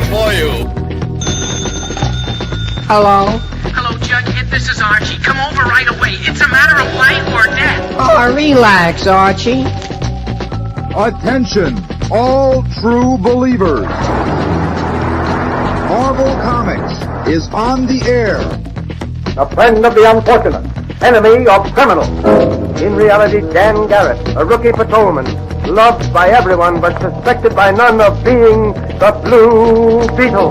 for you. Hello? Hello, Jughead. This is Archie. Come over right away. It's a matter of life or death. Oh, relax, Archie. Attention, all true believers. Marvel Comics is on the air. A friend of the unfortunate, enemy of criminals. In reality, Dan Garrett, a rookie patrolman, loved by everyone but suspected by none of being the Blue Beetle.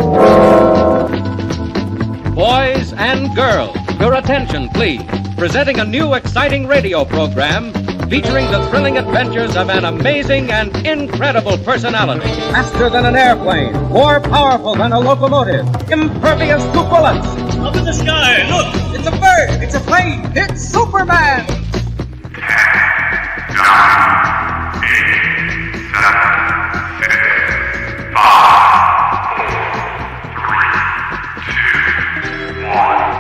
Boys and girls, your attention, please. Presenting a new exciting radio program featuring the thrilling adventures of an amazing and incredible personality. Faster than an airplane, more powerful than a locomotive, impervious to bullets. Up in the sky, look! It's a bird, it's a plane, it's Superman! 10, 9, 8, 7, 6, 5, 4, 3, 2, 1.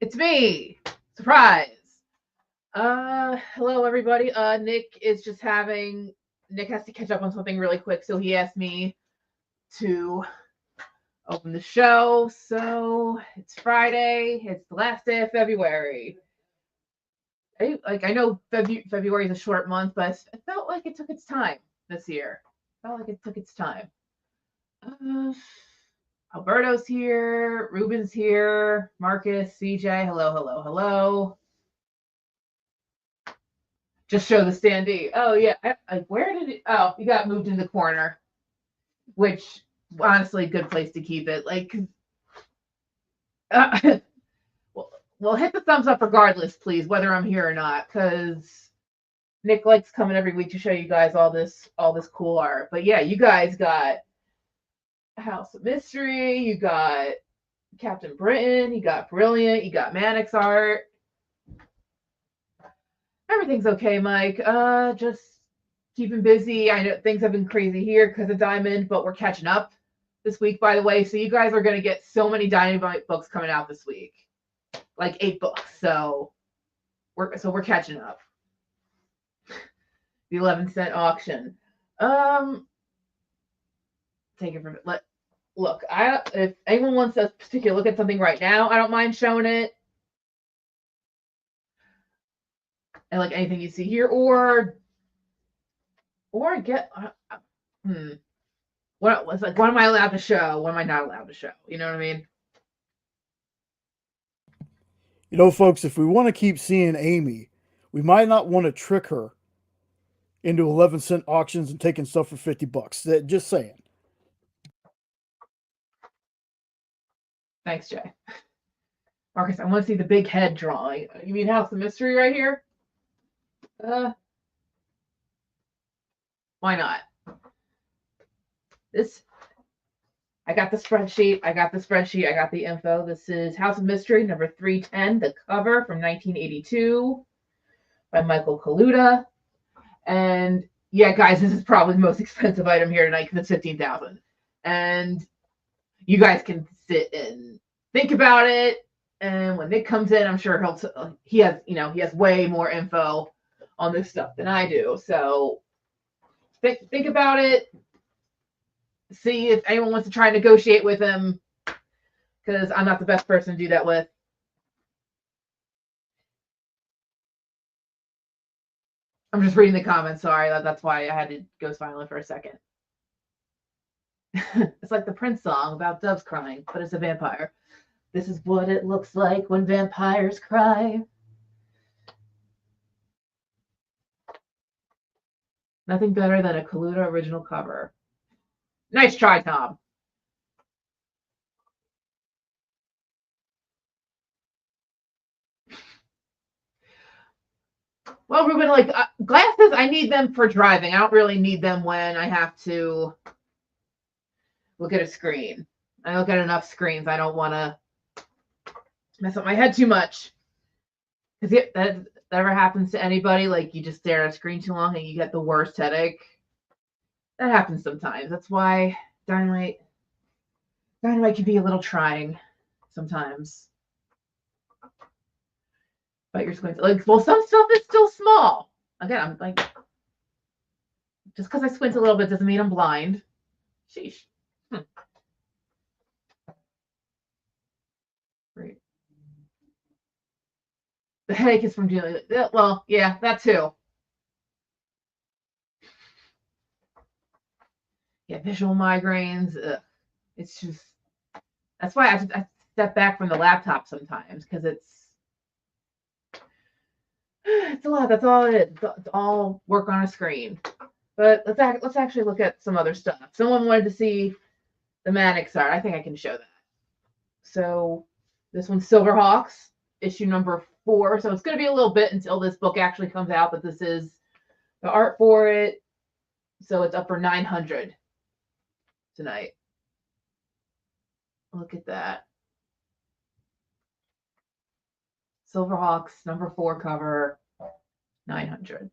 It's me! Surprise! Hello everybody. Nick has to catch up on something really quick, so he asked me to open the show. So it's Friday, it's the last day of February. I know February is a short month, but it felt like it took its time this year. Alberto's here, Ruben's here, Marcus, CJ, hello. Just show the standee. Oh yeah, where did it? Oh, you got moved in the corner, which honestly, good place to keep it. Well, hit the thumbs up regardless, please, whether I'm here or not, because Nick likes coming every week to show you guys all this cool art. But yeah, you guys got House of Mystery, you got Captain Britain, you got Brilliant, you got Manix art. Everything's okay, Mike. Just keeping busy. I know things have been crazy here because of Diamond, but we're catching up this week, by the way. So you guys are going to get so many Dynamite books coming out this week. Like 8 books. So we're catching up. The 11-cent auction. Take it from it. Look, if anyone wants us to take a look at something right now, I don't mind showing it. And like anything you see here, or get what am I allowed to show? What am I not allowed to show? You know what I mean? You know, folks, if we want to keep seeing Amy, we might not want to trick her into 11-cent auctions and taking stuff for $50. Just saying. Thanks, Jay. Marcus, I want to see the big head drawing. You mean House of Mystery right here? Why not? I got the spreadsheet. I got the info. This is House of Mystery, number 310, the cover from 1982 by Michael Kaluta. And yeah, guys, this is probably the most expensive item here tonight because it's $15,000. And you guys can sit and think about it. And when Nick comes in, I'm sure he has way more info on this stuff than I do. So think about it. See if anyone wants to try and negotiate with him, because I'm not the best person to do that with. I'm just reading the comments. Sorry, that's why I had to go silent for a second. It's like the Prince song about doves crying, but it's a vampire. This is what it looks like when vampires cry. Nothing better than a Kaluta original cover. Nice try, Tom. Well, Ruben, glasses, I need them for driving. I don't really need them when I have to look at a screen. I look at enough screens. I don't want to mess up my head too much. Because that ever happens to anybody, like you just stare at a screen too long and you get the worst headache. That happens sometimes. That's why Dynamite can be a little trying sometimes. But you're squinting. Like, well, some stuff is still small. Again, I'm like, just because I squint a little bit doesn't mean I'm blind. Sheesh. Right. The headache is from dealing with it. Well, yeah, that too. Yeah, visual migraines. It's just, that's why I step back from the laptop sometimes, because it's a lot. That's all it is. It's all work on a screen. But let's actually look at some other stuff. Someone wanted to see the Manix art. I think I can show that. So this one's Silverhawks, issue number 4. So it's going to be a little bit until this book actually comes out, but this is the art for it. So it's up for 900 tonight. Look at that. Silverhawks, number 4 cover, 900.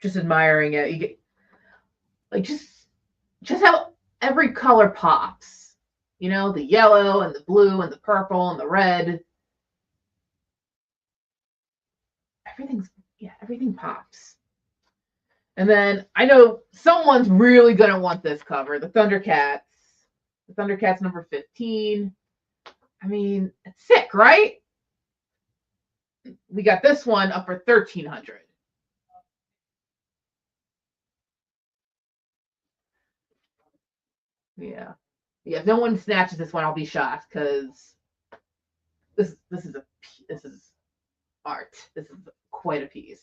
Just admiring it. You get like just how every color pops. You know, the yellow and the blue and the purple and the red. Everything pops. And then I know someone's really gonna want this cover, the Thundercats. The Thundercats number 15. I mean, it's sick, right? We got this one up for 1,300. Yeah. If no one snatches this one, I'll be shocked, because this is art. This is quite a piece.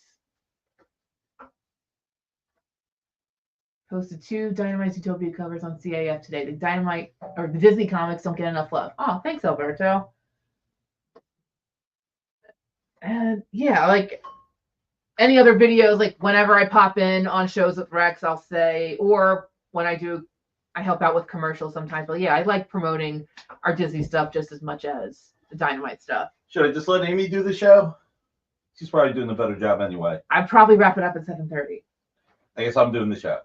Posted 2 Dynamite Utopia covers on CAF today. The Dynamite or the Disney comics don't get enough love. Oh, thanks, Alberto. And yeah, like any other videos, like whenever I pop in on shows with Rex, I'll say, or when I help out with commercials sometimes. But yeah, I like promoting our Disney stuff just as much as the Dynamite stuff. Should I just let Amy do the show? She's probably doing a better job anyway. I'd probably wrap it up at 7:30. I guess I'm doing the show.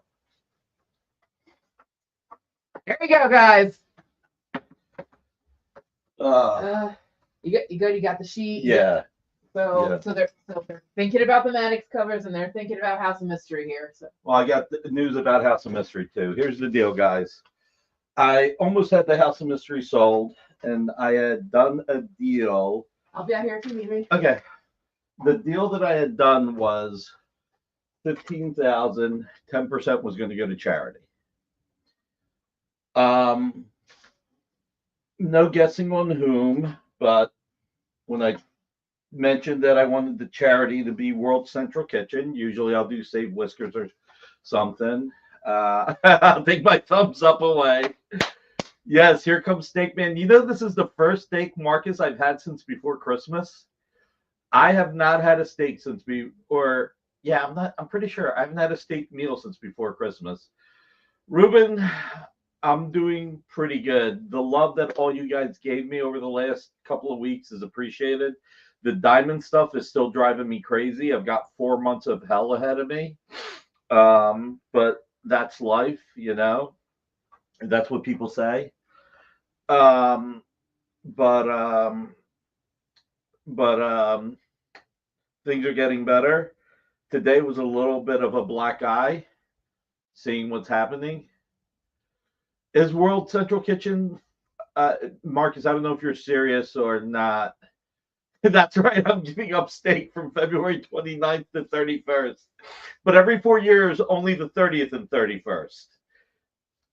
Here we go, guys. You got the sheet. Yeah. So they're thinking about the Manix covers, and they're thinking about House of Mystery here. So. Well, I got the news about House of Mystery too. Here's the deal, guys. I almost had the House of Mystery sold, and I had done a deal. I'll be out here if you need me. Okay. The deal that I had done was 15,000. 10% was going to go to charity. No guessing on whom, but when I mentioned that I wanted the charity to be World Central Kitchen, usually I'll do Save Whiskers or something. I'll take my thumbs up away. Yes, here comes Steak Man. You know, this is the first steak, Marcus, I've had since before Christmas. I have not had a steak since I'm pretty sure I haven't had a steak meal since before Christmas. Ruben, I'm doing pretty good. The love that all you guys gave me over the last couple of weeks is appreciated. The diamond stuff is still driving me crazy. I've got 4 months of hell ahead of me. But that's life, you know. That's what people say. But things are getting better. Today was a little bit of a black eye, seeing what's happening. Is World Central Kitchen, Marcus, I don't know if you're serious or not. That's right, I'm giving up steak from February 29th to 31st. But every 4 years, only the 30th and 31st.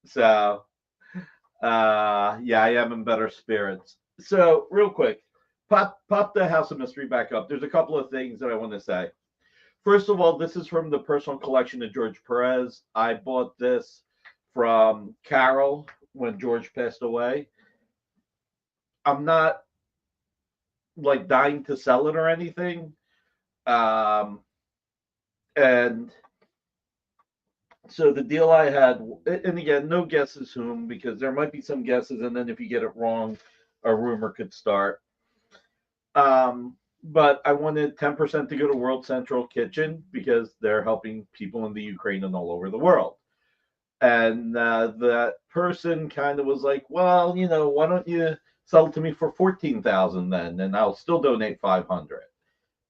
So, yeah, I am in better spirits. So, real quick, pop the House of Mystery back up. There's a couple of things that I want to say. First of all, this is from the personal collection of George Perez. I bought this from Carol when George passed away. I'm not dying to sell it or anything. And So the deal I had, and again, no guesses whom, because there might be some guesses, and then if you get it wrong, a rumor could start. But I wanted 10% to go to World Central Kitchen because they're helping people in the Ukraine and all over the world. And that person kind of was like, well, why don't you sell it to me for 14,000 then, and I'll still donate 500.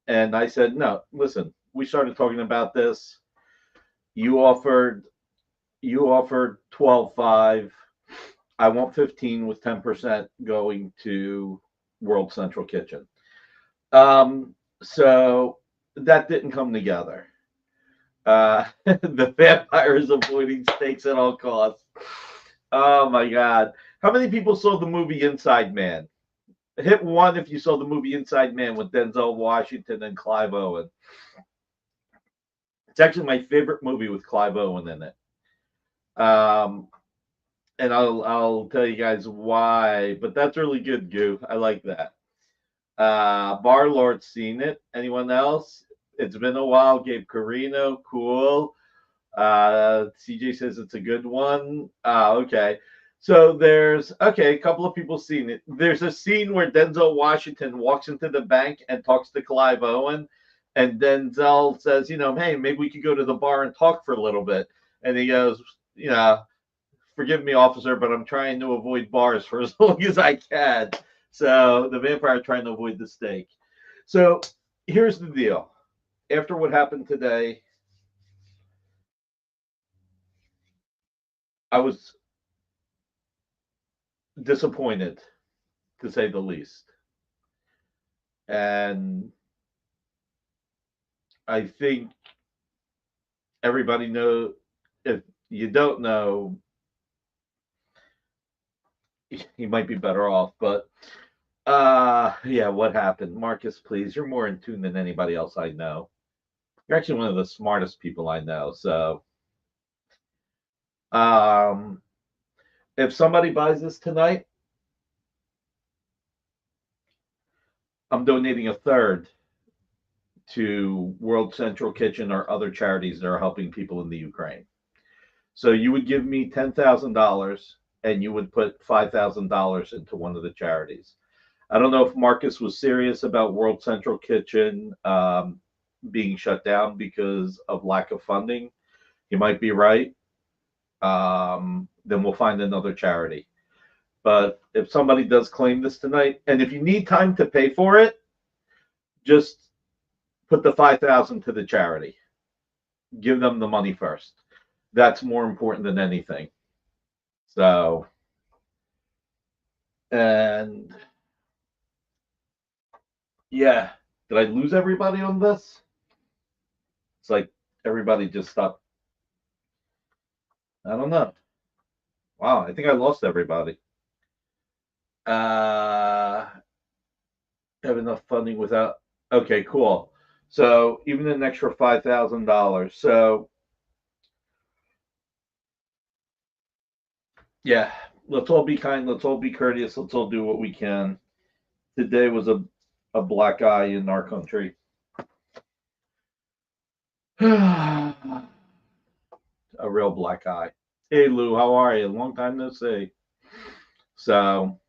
And I said, no, listen, we started talking about this. You offered 12.5. I want 15 with 10% going to World Central Kitchen. So that didn't come together. The vampire is avoiding stakes at all costs. Oh my God. How many people saw the movie Inside Man? Hit one if you saw the movie Inside Man with Denzel Washington and Clive Owen. It's actually my favorite movie with Clive Owen in it. And I'll tell you guys why, but that's really good, Goo. I like that. Barlord's seen it. Anyone else? It's been a while. Gabe Carino, cool. CJ says it's a good one. Okay. So a couple of people seen it. There's a scene where Denzel Washington walks into the bank and talks to Clive Owen, and Denzel says, hey, maybe we could go to the bar and talk for a little bit. And he goes, forgive me, officer, but I'm trying to avoid bars for as long as I can. So the vampire trying to avoid the stake. So here's the deal. After what happened today, I was disappointed, to say the least. And I think everybody knows. If you don't know, you might be better off. But yeah, what happened? Marcus, please. You're more in tune than anybody else I know. You're actually one of the smartest people I know. So if somebody buys this tonight, I'm donating a third to World Central Kitchen or other charities that are helping people in the Ukraine. So you would give me $10,000 and you would put $5,000 into one of the charities. I don't know if Marcus was serious about World Central Kitchen being shut down because of lack of funding. He might be right. Then we'll find another charity. But if somebody does claim this tonight, and if you need time to pay for it, just put the $5,000 to the charity. Give them the money first. That's more important than anything. So, and yeah, did I lose everybody on this? It's like everybody just stopped. I don't know. Wow, I think I lost everybody. Have enough funding without. Okay, cool. So even an extra $5,000. So yeah, let's all be kind. Let's all be courteous. Let's all do what we can. Today was a black eye in our country. A real black eye. Hey Lou, how are you? Long time no see. So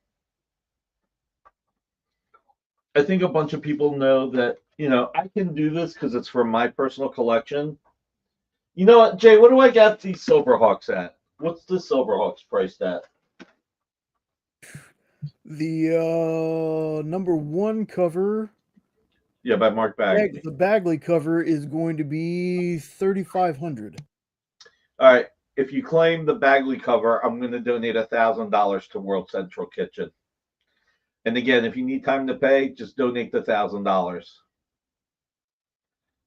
I think a bunch of people know that, I can do this because it's for my personal collection. You know what, Jay, what do I got these Silverhawks at? What's the Silverhawks priced at? The number one cover. Yeah, by Mark Bagley. The Bagley cover is going to be $3,500. All right. If you claim the Bagley cover, I'm going to donate $1,000 to World Central Kitchen. And again, if you need time to pay, just donate the $1,000.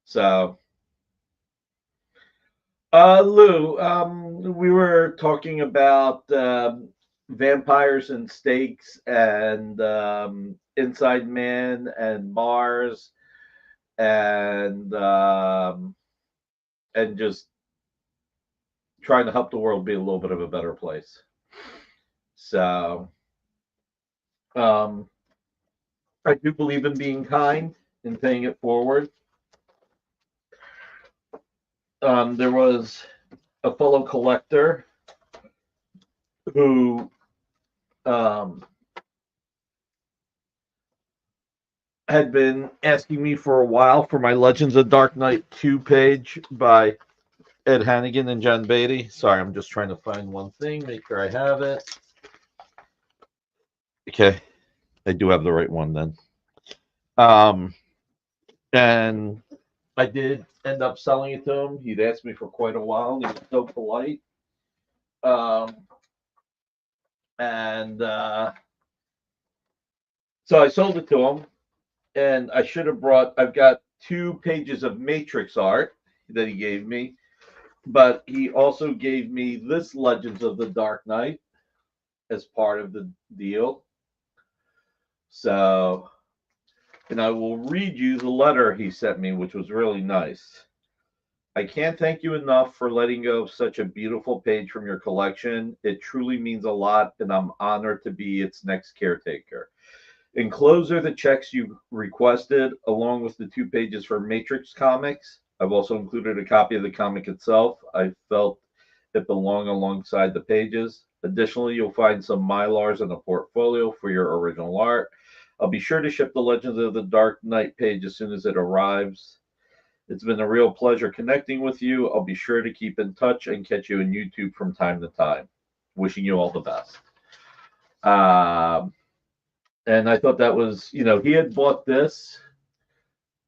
So, Lou, we were talking about vampires and stakes and Inside Man and bars and just trying to help the world be a little bit of a better place. So I do believe in being kind and paying it forward. There was a fellow collector who had been asking me for a while for my Legends of Dark Knight 2 page by Ed Hannigan and John Beatty. Sorry, I'm just trying to find one thing, make sure I have it. Okay, I do have the right one then. And I did end up selling it to him. He'd asked me for quite a while. And he was so polite. So I sold it to him, and I should have brought. I've got 2 pages of Matrix art that he gave me, but he also gave me this Legends of the Dark Knight as part of the deal. So, and I will read you the letter he sent me, which was really nice. I can't thank you enough for letting go of such a beautiful page from your collection. It truly means a lot, and I'm honored to be its next caretaker. Enclosed are the checks you requested, along with the 2 pages for Matrix Comics. I've also included a copy of the comic itself. I felt it belonged alongside the pages. Additionally, you'll find some Mylars and a portfolio for your original art. I'll be sure to ship the Legends of the Dark Knight page as soon as it arrives. It's been a real pleasure connecting with you. I'll be sure to keep in touch and catch you on YouTube from time to time. Wishing you all the best. And I thought that was, he had bought this,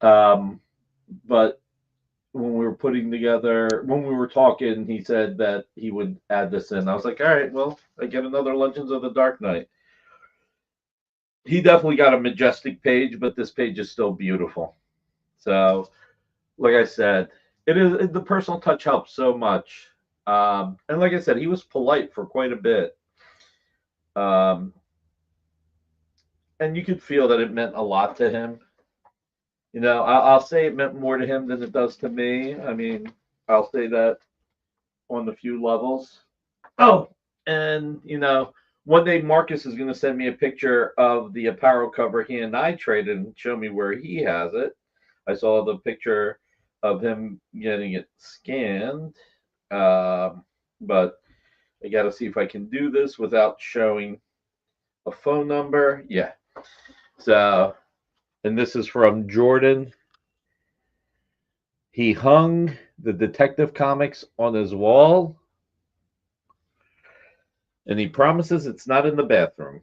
but when we were talking, he said that he would add this in. I was like, all right, well, I get another Legends of the Dark Knight. He definitely got a majestic page, but this page is still beautiful. So, like I said, the personal touch helps so much. And like I said, he was polite for quite a bit. And you could feel that it meant a lot to him. I'll say it meant more to him than it does to me. I mean, I'll say that on the few levels. Oh, and one day Marcus is going to send me a picture of the apparel cover he and I traded and show me where he has it. I saw the picture of him getting it scanned, but I got to see if I can do this without showing a phone number. Yeah. So, and this is from Jordan. He hung the Detective Comics on his wall, and he promises it's not in the bathroom,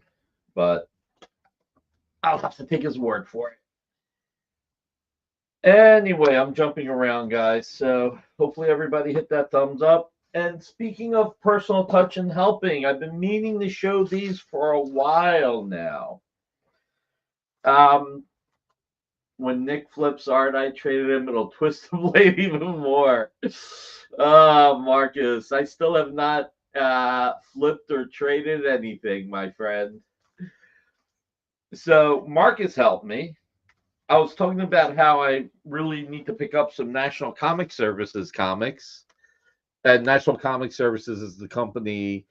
but I'll have to take his word for it. Anyway, I'm jumping around, guys, so hopefully everybody hit that thumbs up. And speaking of personal touch and helping, I've been meaning to show these for a while now. When Nick flips art, I traded him. It'll twist the blade even more. Oh, Marcus, I still have not flipped or traded anything, my friend. So Marcus helped me. I was talking about how I really need to pick up some National Comic Services comics. And National Comic Services is the company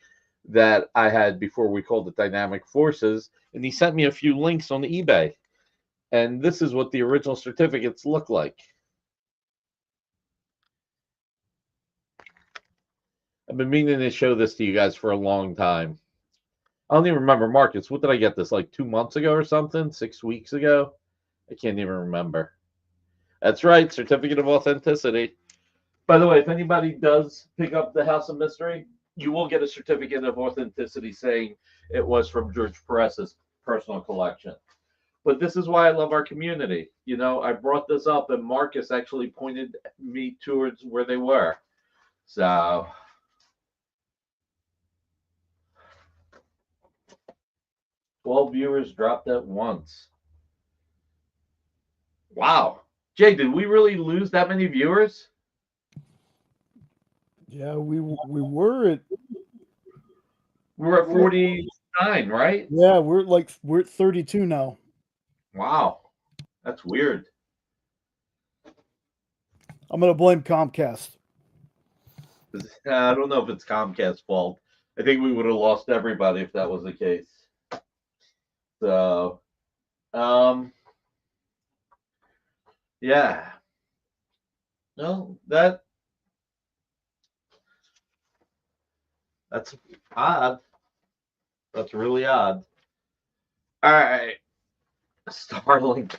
that I had before we called it Dynamic Forces. And he sent me a few links on eBay. And this is what the original certificates look like. I've been meaning to show this to you guys for a long time. I don't even remember, Marcus. What did I get this, like 2 months ago or something? 6 weeks ago? I can't even remember. That's right, Certificate of Authenticity. By the way, if anybody does pick up the House of Mystery, you will get a Certificate of Authenticity saying it was from George Perez's personal collection. But this is why I love our community. I brought this up, and Marcus actually pointed me towards where they were. So, 12 viewers dropped at once. Wow. Jay, did we really lose that many viewers? Yeah, we were at 49, right? Yeah, we're at 32 now. Wow. That's weird. I'm gonna blame Comcast. I don't know if it's Comcast's fault. I think we would have lost everybody if that was the case. So, yeah. No, That's odd. That's really odd. All right. Starling.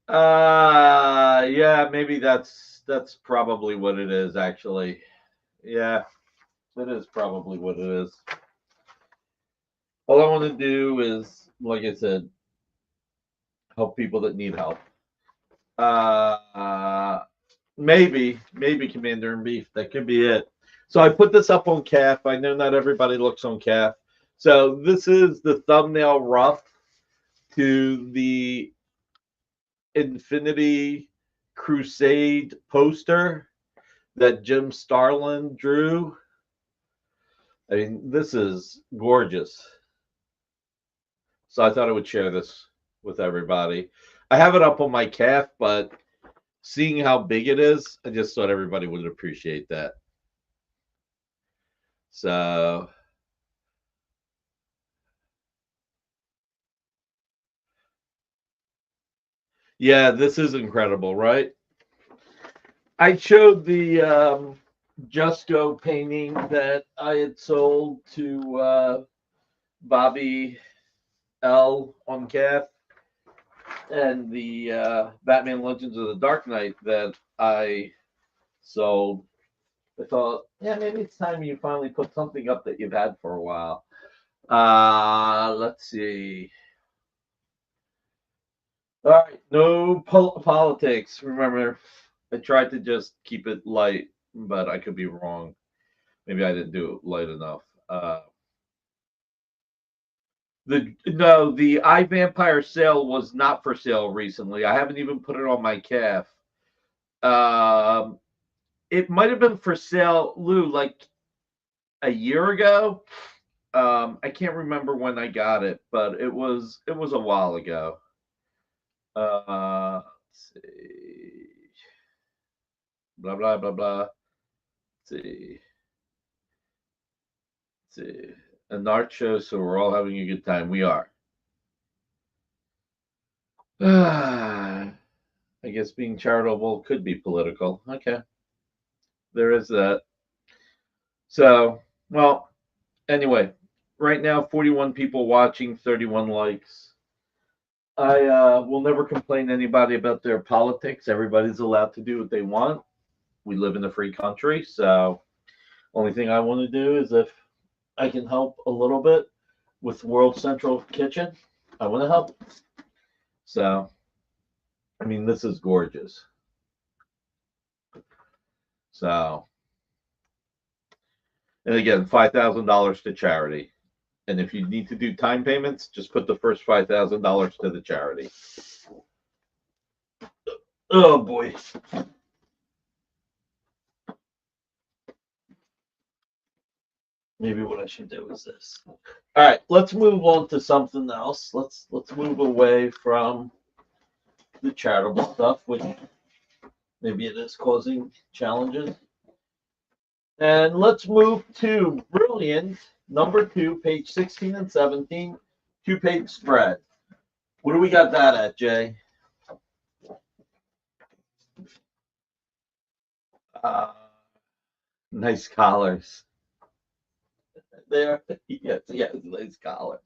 Yeah, maybe that's probably what it is, actually. Yeah, that is probably what it is. All I want to do is, like I said, help people that need help. Maybe Commander in Beef. That could be it. So I put this up on CAF. I know not everybody looks on CAF. So this is the thumbnail rough to the Infinity Crusade poster that Jim Starlin drew. I mean, this is gorgeous. So I thought I would share this with everybody. I have it up on my CAF, but seeing how big it is, I just thought everybody would appreciate that. So yeah, this is incredible, right? I showed the Just Go painting that I had sold to Bobby L on CAF, and the Batman Legends of the Dark Knight that I sold. I thought, yeah, maybe it's time you finally put something up that you've had for a while. Let's see. All right, no politics. Remember, I tried to just keep it light, but I could be wrong. Maybe I didn't do it light enough. The iVampire sale was not for sale recently. I haven't even put it on my CAF. It might have been for sale, Lou, like a year ago. I can't remember when I got it, but it was a while ago. Let's see. Blah blah blah blah. Let's see. Let's see. An art show, so we're all having a good time. We are. I guess being charitable could be political. Okay. There is that. So, well, anyway, right now 41 people watching, 31 likes. I will never complain to anybody about their politics. Everybody's allowed to do what they want. We live in a free country, so only thing I want to do is if I can help a little bit with World Central Kitchen, I want to help. So, I mean, this is gorgeous. So, and again, $5,000 to charity. And if you need to do time payments, just put the first $5,000 to the charity. Oh boy. Maybe what I should do is this. All right, let's move on to something else. Let's move away from the charitable stuff, which maybe it is causing challenges. And let's move to Brilliant, number 2, page 16 and 17, 2-page spread. What do we got that at, Jay? Nice collars. There, yes, nice collars.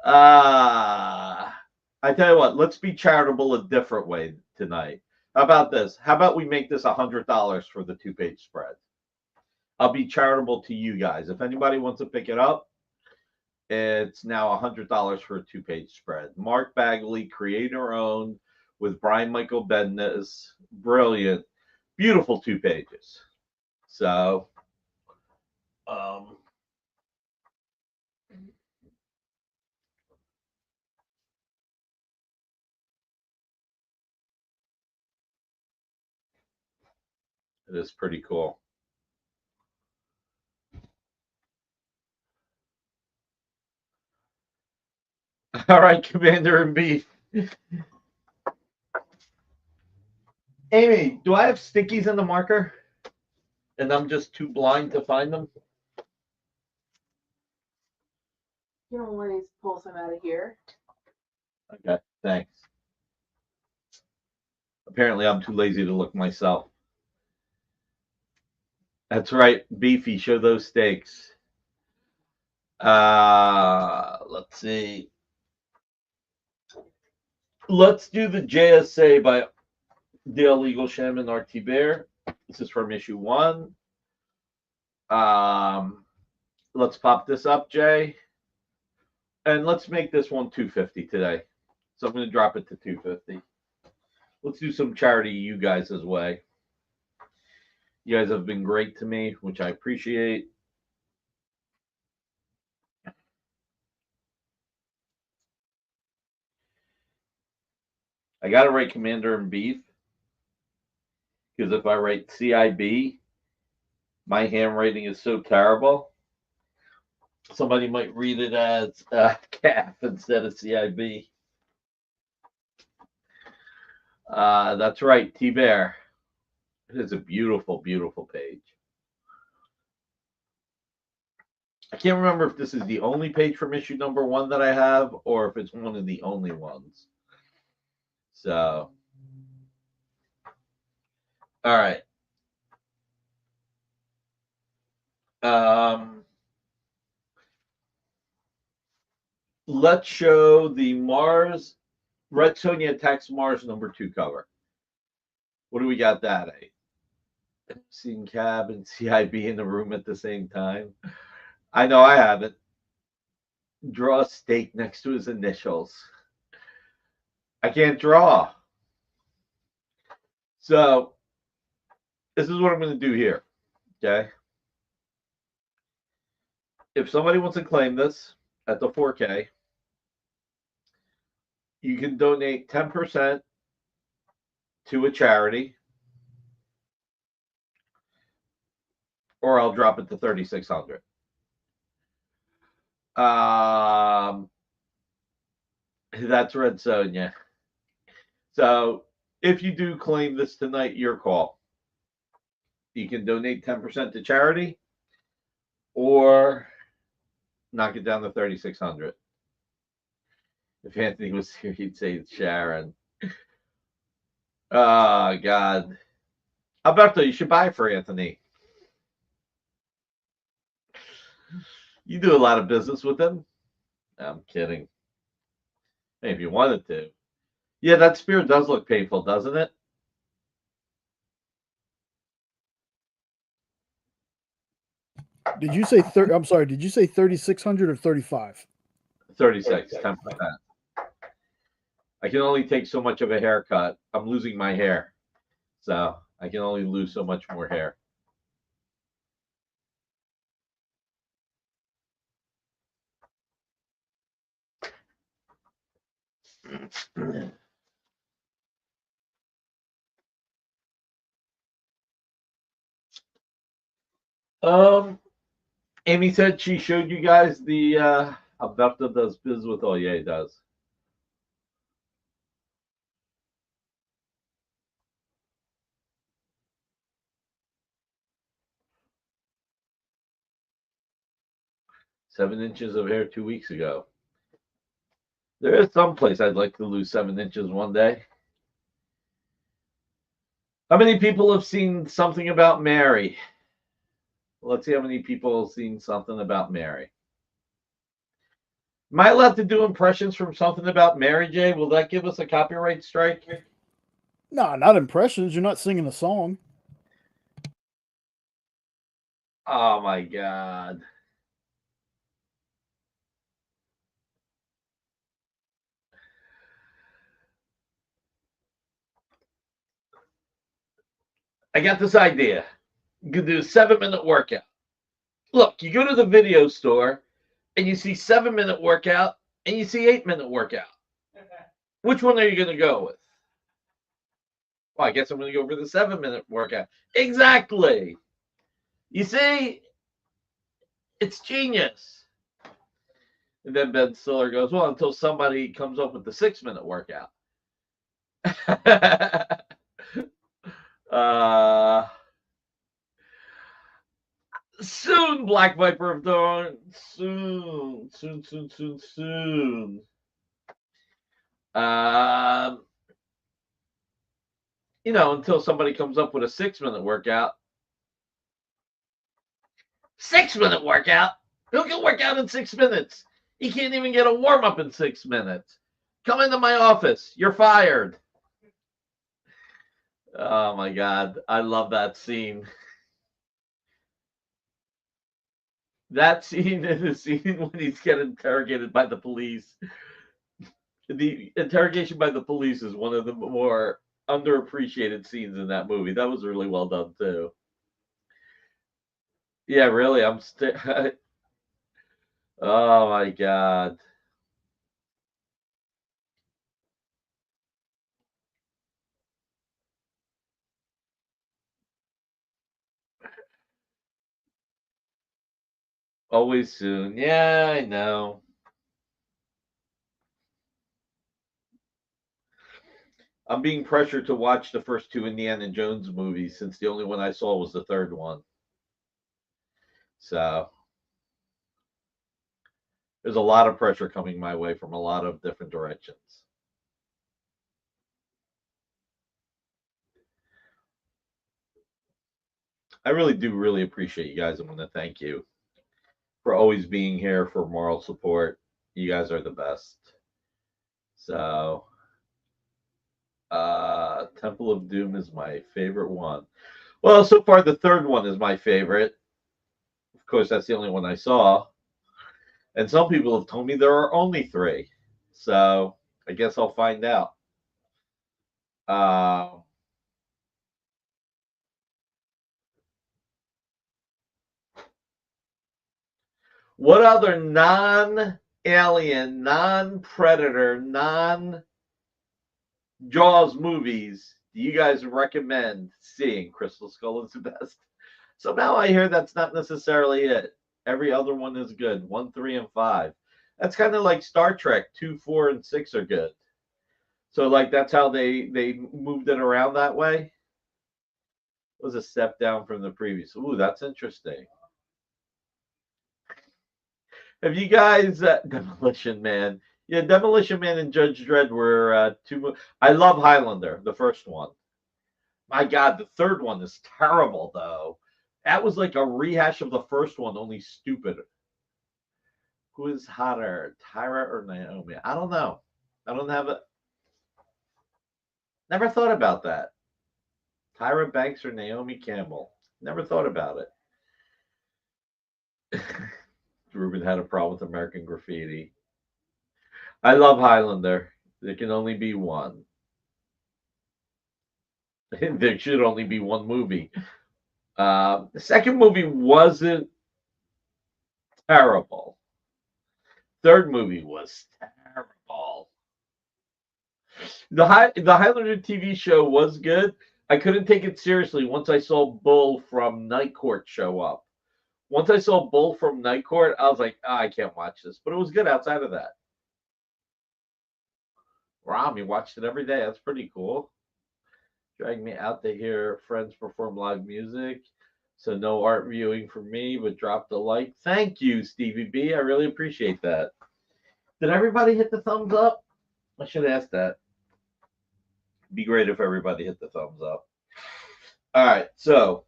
I tell you what, let's be charitable a different way tonight. How about this? How about we make this $100 for the 2-page spread? I'll be charitable to you guys. If anybody wants to pick it up, it's now $100 for a 2-page spread. Mark Bagley, creator owned, with Brian Michael Bendis. Brilliant, beautiful 2 pages. So, it is pretty cool. All right, Commander in Beef. Amy, do I have stickies in the marker? And I'm just too blind to find them? You can always pull some out of here. Okay, thanks. Apparently, I'm too lazy to look myself. That's right, beefy. Show those steaks. Let's see. Let's do the JSA by Dale Eaglesham and RT Bear. This is from issue 1. Let's pop this up, Jay. And let's make this one $250 today. So I'm going to drop it to $250. Let's do some charity you guys' way. You guys have been great to me, which I appreciate. I got to write Commander and Beef. Because if I write CIB, my handwriting is so terrible. Somebody might read it as CAF instead of CIB. That's right, T-Bear. It is a beautiful, beautiful page. I can't remember if this is the only page from issue number 1 that I have, or if it's one of the only ones. So, all right. Let's show the Mars, Red Sonja Attacks Mars #2 cover. What do we got that at? I've seen Cab and CIB in the room at the same time. I know I haven't. Draw a stake next to his initials. I can't draw. So, this is what I'm going to do here. Okay? If somebody wants to claim this at the 4K, you can donate 10% to a charity, or I'll drop it to $3,600. That's Red Sonja. So if you do claim this tonight, your call. You can donate 10% to charity, or knock it down to $3,600. If Anthony was here, he'd say it's Sharon. Oh, God. Alberto, you should buy it for Anthony. You do a lot of business with him. I'm kidding. Hey, if you wanted to. Yeah, that spear does look painful, doesn't it? Did you say I'm sorry, did you say 3,600 or 35? 36, 10%. I can only take so much of a haircut. I'm losing my hair. So I can only lose so much more hair. Amy said she showed you guys the Alberto does biz with all. Yeah, he does. Seven inches of hair 2 weeks ago. There is some place I'd like to lose 7 inches one day. How many people have seen something about Mary? Let's see how many people have seen something about Mary. Am I allowed to do impressions from something about Mary, Jay? Will that give us a copyright strike? No, not impressions. You're not singing a song. Oh, my God. I got this idea. You can do a 7-minute workout. Look, you go to the video store and you see 7-minute workout and you see 8-minute workout. Which one are you going to go with? Well, I guess I'm going to go for the 7-minute workout. Exactly. You see, it's genius. And then Ben Stiller goes, well, until somebody comes up with the 6-minute workout. Soon, Black Viper of Dawn. Soon. You know, until somebody comes up with a 6-minute workout. 6-minute workout? Who can work out in 6 minutes? He can't even get a warm-up in 6 minutes. Come into my office. You're fired. Oh, my God. I love that scene. That scene and the scene when he's getting interrogated by the police. The interrogation by the police is one of the more underappreciated scenes in that movie. That was really well done, too. Yeah, really. Oh, my God. Always soon. Yeah, I know. I'm being pressured to watch the first 2 Indiana Jones movies since the only one I saw was the third one. So there's a lot of pressure coming my way from a lot of different directions. I really do appreciate you guys. I want to thank you for always being here, for moral support. You guys are the best. So Temple of Doom is my favorite one. Well, so far the third one is my favorite. Of course, that's the only one I saw. And some people have told me there are only 3. So I guess I'll find out. What other non-alien, non-predator, non-Jaws movies do you guys recommend seeing? Crystal Skull is the best. So now I hear that's not necessarily it. Every other one is good. 1, 3, and 5. That's kind of like Star Trek. 2, 4, and 6 are good. So like that's how they moved it around that way. It was a step down from the previous. Ooh, that's interesting. Have you guys Demolition Man? Yeah, Demolition Man and Judge Dredd were 2. I love Highlander, the first one. My God, the third one is terrible though. That was like a rehash of the first one, only stupider. Who is hotter, Tyra or Naomi? I don't know. I don't have it. Never thought about that. Tyra Banks or Naomi Campbell? Never thought about it. Ruben had a problem with American Graffiti. I love Highlander. There can only be one. There should only be one movie. The second movie wasn't terrible. Third movie was terrible. The Highlander TV show was good. I couldn't take it seriously once I saw Bull from Night Court show up. Once I saw Bull from Night Court, I was like, oh, I can't watch this. But it was good outside of that. Rom, you watched it every day. That's pretty cool. Drag me out to hear friends perform live music. So no art viewing for me, but drop the like. Thank you, Stevie B. I really appreciate that. Did everybody hit the thumbs up? I should ask that. It'd be great if everybody hit the thumbs up. All right, so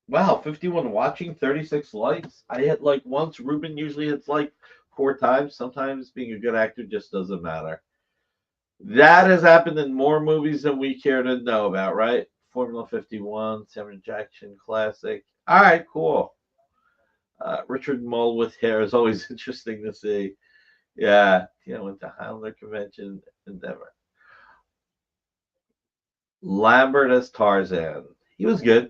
wow, 51 watching, 36 likes. I hit like once. Ruben usually hits like 4 times. Sometimes being a good actor just doesn't matter. That has happened in more movies than we care to know about, right? Formula 51, Samuel Jackson Classic. All right, cool. Richard Mull with hair is always interesting to see. Yeah, went to Highlander Convention in Denver. Lambert as Tarzan. He was good.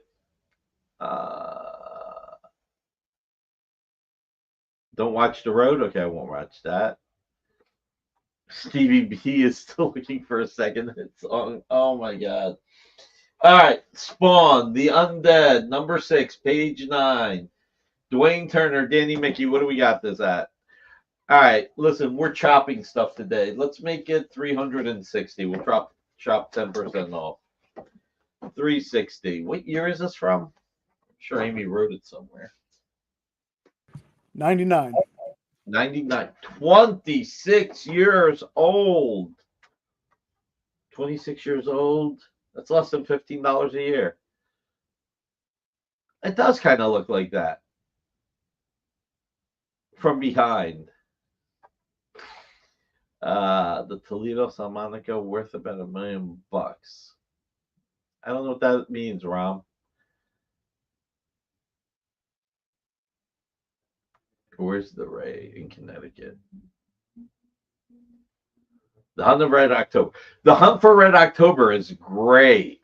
Don't watch The Road? Okay, I won't watch that. Stevie B is still looking for a second hit song. Oh my God. All right, Spawn, The Undead, number 6, page 9. Dwayne Turner, Danny Mickey, what do we got this at? All right, listen, we're chopping stuff today. Let's make it 360. We'll chop 10% off. 360. What year is this from? I'm sure Amy wrote it somewhere. 99. 99. 26 years old. 26 years old. That's less than $15 a year. It does kind of look like that from behind. The Toledo Salmonica worth about $1 million. I don't know what that means, Rom. Where's the Ray in Connecticut? The Hunt of Red October. The Hunt for Red October is great.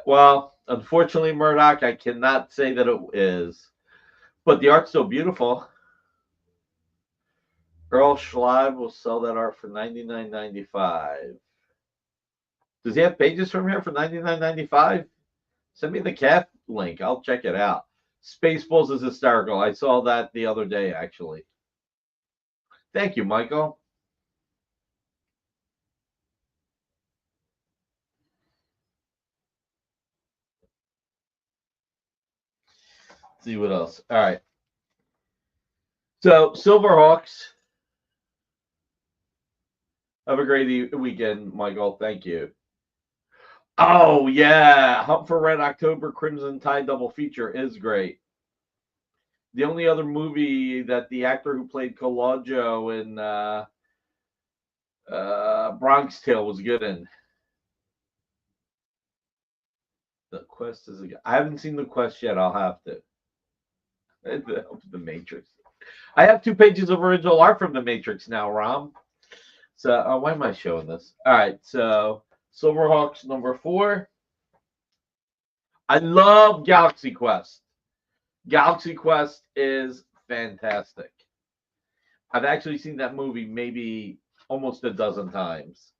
Well, unfortunately, Murdoch, I cannot say that it is, but the art's so beautiful. Earl Schleib will sell that art for $99.95. Does he have pages from here for $99.95? Send me the cat link. I'll check it out. Spaceballs is hysterical. I saw that the other day, actually. Thank you, Michael. Let's see what else. All right. So, Silverhawks. Have a great weekend, Michael. Thank you. Oh, yeah. Hunt for Red October Crimson Tide double feature is great. The only other movie that the actor who played Colagio in Bronx Tale was good in. The Quest is I haven't seen The Quest yet. I'll have to. The Matrix. I have 2 pages of original art from The Matrix now, Rom. So why am I showing this? All right, so Silverhawks number 4. I love Galaxy Quest. Galaxy Quest is fantastic. I've actually seen that movie maybe almost a dozen times.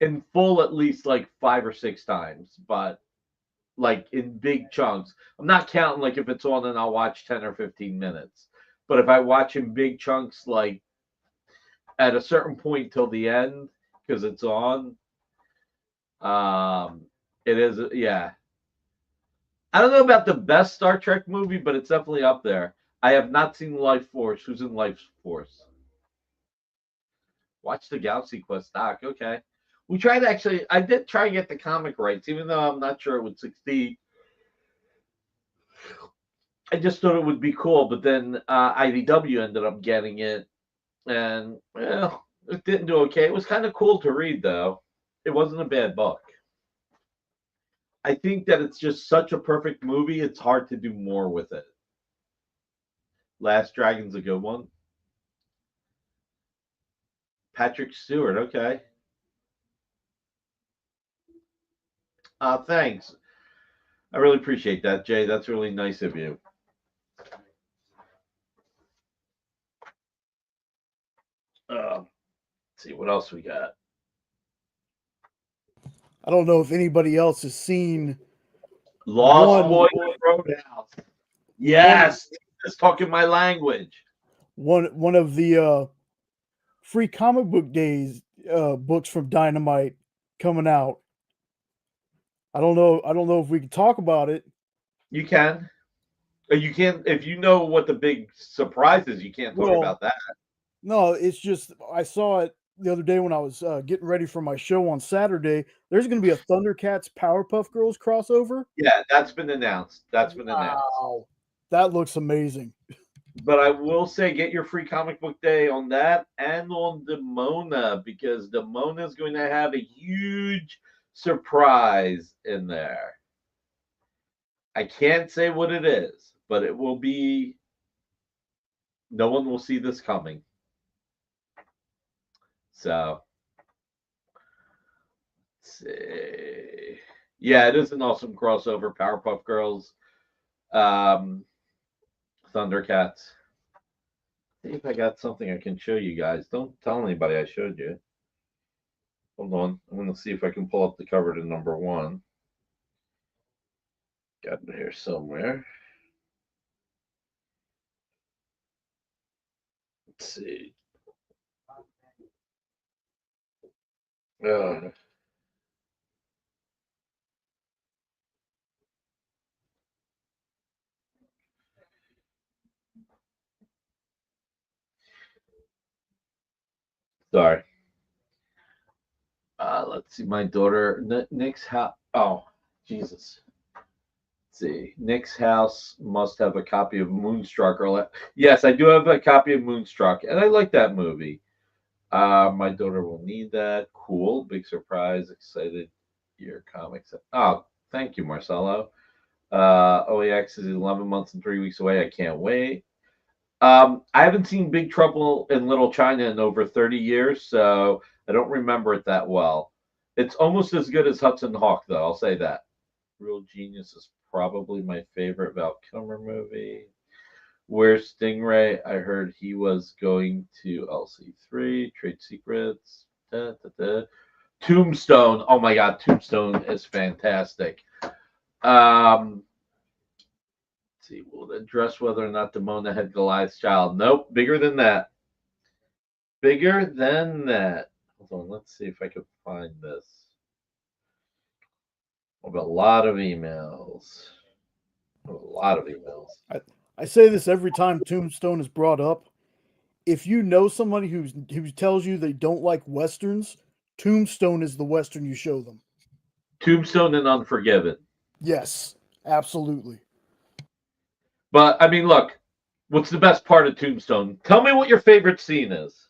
In full, at least like 5 or 6 times, but like in big chunks. I'm not counting like if it's on and I'll watch 10 or 15 minutes. But if I watch in big chunks, like at a certain point till the end, because it's on, it is, yeah. I don't know about the best Star Trek movie, but it's definitely up there. I have not seen Life Force. Who's in Life Force? Watch the Galaxy Quest doc. Okay. We tried actually, I did try to get the comic rights, even though I'm not sure it would succeed. I just thought it would be cool, but then IDW ended up getting it, and well, it didn't do okay. It was kind of cool to read, though. It wasn't a bad book. I think that it's just such a perfect movie, it's hard to do more with it. Last Dragon's a good one. Patrick Stewart, okay. Thanks. I really appreciate that, Jay. That's really nice of you. Let's see what else we got. I don't know if anybody else has seen Lost Boys Roadhouse. Yes, it's talking my language. One of the free comic book days books from Dynamite coming out. I don't know if we can talk about it. You can. You can't if you know what the big surprise is. You can't talk about that. No, it's just I saw it the other day when I was getting ready for my show on Saturday. There's going to be a Thundercats Powerpuff Girls crossover. Yeah, that's been announced. Announced. That looks amazing. But I will say, get your free comic book day on that and on Demona, because Demona is going to have a huge surprise in there. I can't say what it is, but it will be. No one will see this coming. So, let's see. Yeah, it is an awesome crossover. Powerpuff Girls, Thundercats. See if I got something I can show you guys. Don't tell anybody I showed you. Hold on. I'm going to see if I can pull up the cover to number 1. Got it here somewhere. Let's see. Sorry. Let's see. My daughter, Nick's house. Oh, Jesus. see. Nick's house must have a copy of Moonstruck. Yes, I do have a copy of Moonstruck, and I like that movie. My daughter will need that. Cool. Big surprise. Excited. Your comics. Oh, thank you, Marcelo. OEX is 11 months and 3 weeks away. I can't wait. I haven't seen Big Trouble in Little China in over 30 years, so I don't remember it that well. It's almost as good as Hudson Hawk, though. I'll say that. Real Genius is probably my favorite Val Kilmer movie. Where's Stingray? I heard he was going to LC3, Trade Secrets. Tombstone. Oh my God, Tombstone is fantastic. Let's see, will it address whether or not Demona had Goliath's child? Nope, bigger than that. Bigger than that. Hold on, let's see if I can find this. I have a lot of emails. A lot of emails. I say this every time Tombstone is brought up. If you know somebody who tells you they don't like Westerns, Tombstone is the Western you show them. Tombstone and Unforgiven. Yes, absolutely. But, I mean, look, what's the best part of Tombstone? Tell me what your favorite scene is.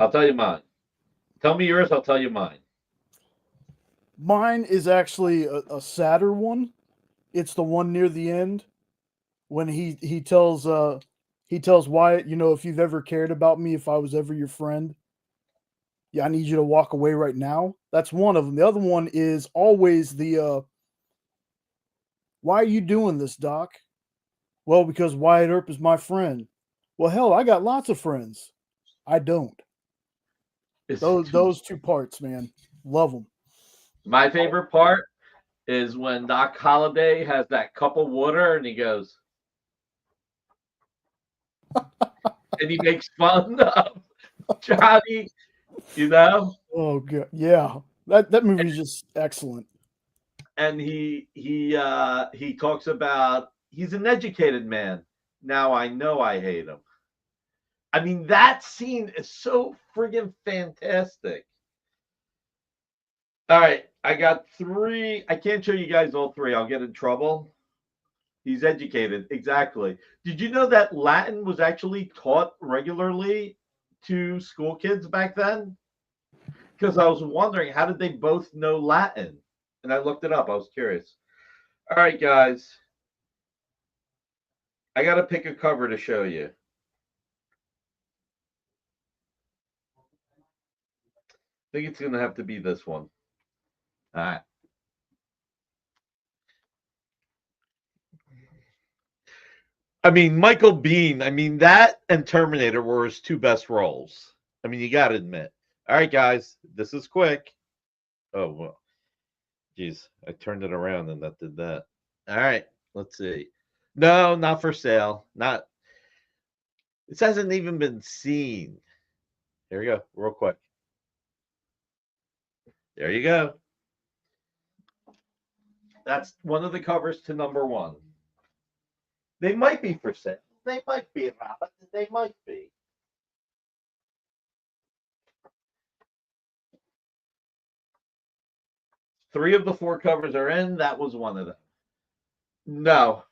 I'll tell you mine. Tell me yours, I'll tell you mine. Mine is actually a sadder one. It's the one near the end when he tells Wyatt, you know, if you've ever cared about me, if I was ever your friend, yeah, I need you to walk away right now. That's one of them. The other one is always the why are you doing this, Doc? Well, because Wyatt Earp is my friend. Well, hell, I got lots of friends. I don't. Those two parts, man. Love them. My favorite part is when Doc Holliday has that cup of water and he goes, and he makes fun of Johnny, you know? Oh god, yeah. That movie is just excellent. And he talks about he's an educated man. Now I know I hate him. I mean, that scene is so friggin' fantastic. All right, I got 3. I can't show you guys all 3. I'll get in trouble. He's educated. Exactly. Did you know that Latin was actually taught regularly to school kids back then? Because I was wondering, how did they both know Latin? And I looked it up. I was curious. All right, guys. I got to pick a cover to show you. I think it's going to have to be this one. All right. I mean, Michael Biehn, I mean, that and Terminator were his 2 best roles. I mean, you got to admit. All right, guys, this is quick. Oh, well. Geez, I turned it around and that did that. All right, let's see. No, not for sale. Not. This hasn't even been seen. Here we go, real quick. There you go. That's one of the covers to number 1. They might be for sale. They might be, Robert. They might be. Three of the 4 covers are in. That was one of them. No.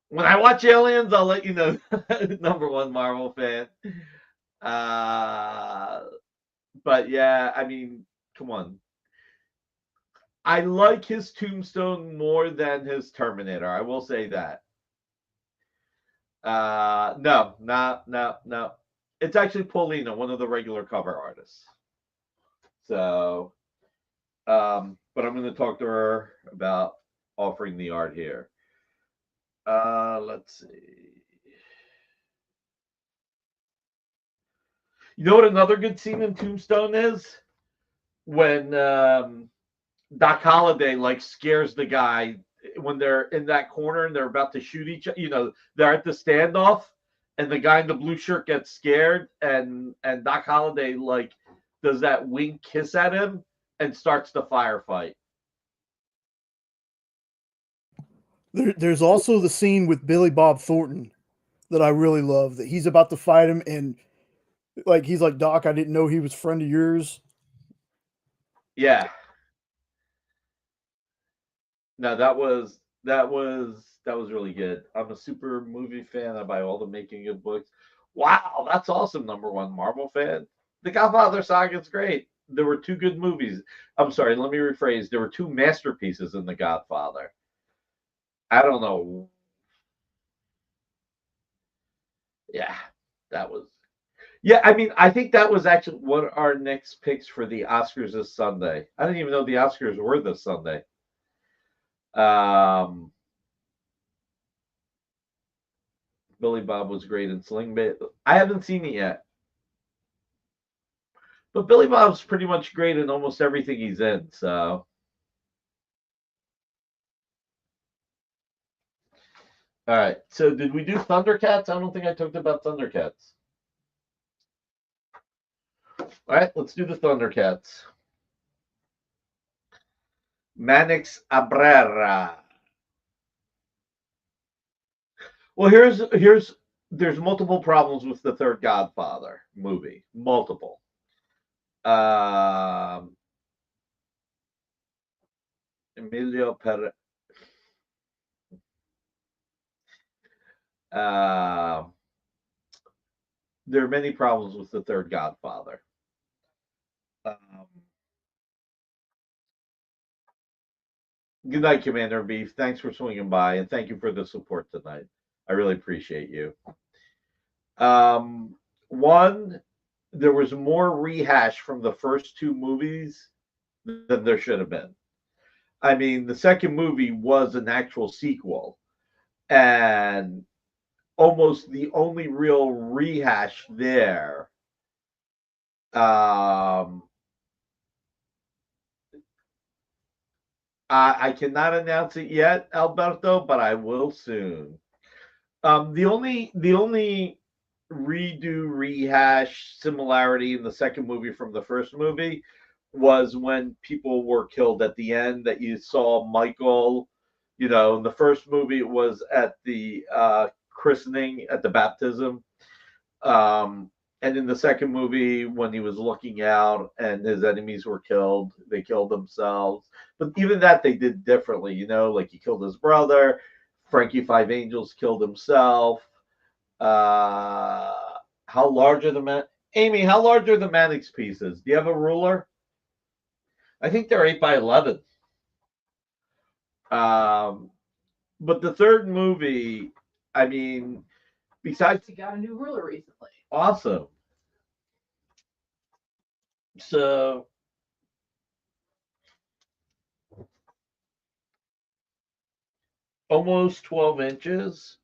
When I watch Aliens, I'll let you know. Number 1 Marvel fan. But yeah, I mean, come on. I like his Tombstone more than his Terminator. I will say that. No. It's actually Paulina, one of the regular cover artists. So, but I'm going to talk to her about offering the art here. Let's see. You know what another good scene in Tombstone is? When Doc Holliday like scares the guy when they're in that corner and they're about to shoot each other. You know, they're at the standoff and the guy in the blue shirt gets scared and Doc Holliday like does that wink kiss at him and starts the firefight. There's also the scene with Billy Bob Thornton that I really love, that he's about to fight him and like he's like, Doc, I didn't know he was a friend of yours. Yeah. No, that was really good. I'm a super movie fan. I buy all the making of books. Wow, that's awesome. Number one Marvel fan. The Godfather saga is great. There were two good movies. I'm sorry, let me rephrase. There were two masterpieces in The Godfather. I don't know. Yeah, that was. Yeah, I mean, I think that was actually one of our next picks for the Oscars this Sunday. I didn't even know the Oscars were this Sunday. Um, Billy Bob was great in Sling Blade. I haven't seen it yet, but Billy Bob's pretty much great in almost everything he's in. So, all right. So, did we do Thundercats? I don't think I talked about Thundercats. All right, let's do the Thundercats. Manix Abrera. Well, there's multiple problems with the third Godfather movie. Multiple. Um, Emilio Perez. Uh, there are many problems with the third Godfather. Um, Good night, Commander Beef. Thanks for swinging by, and thank you for the support tonight. I really appreciate you. One, there was more rehash from the first two movies than there should have been. I mean, the second movie was an actual sequel, and almost the only real rehash there. I cannot announce it yet, Alberto, but I will soon. The only redo rehash similarity in the second movie from the first movie was when people were killed at the end that you saw Michael. In the first movie it was at the christening, at the baptism. And in the second movie, when he was looking out and his enemies were killed, they killed themselves. But even that they did differently, like he killed his brother. Frankie Five Angels killed himself. How large are the man? Amy, how large are the Manix pieces? Do you have a ruler? I think they're 8 by 11. But the third movie, I mean, besides, He got a new ruler recently. awesome. So almost 12 inches.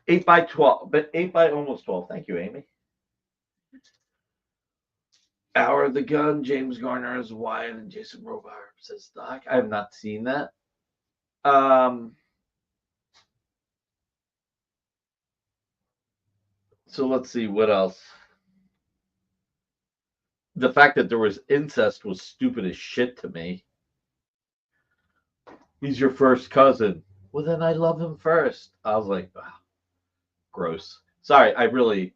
8 by 12, but 8 by almost 12. Thank you, Amy. Hour of the Gun, James Garner as Wyatt and Jason Robards says Doc. I have not seen that. So let's see what else. The fact that there was incest was stupid as shit to me. He's your first cousin. Well, then I love him first. I was like, oh, gross. Sorry, I really.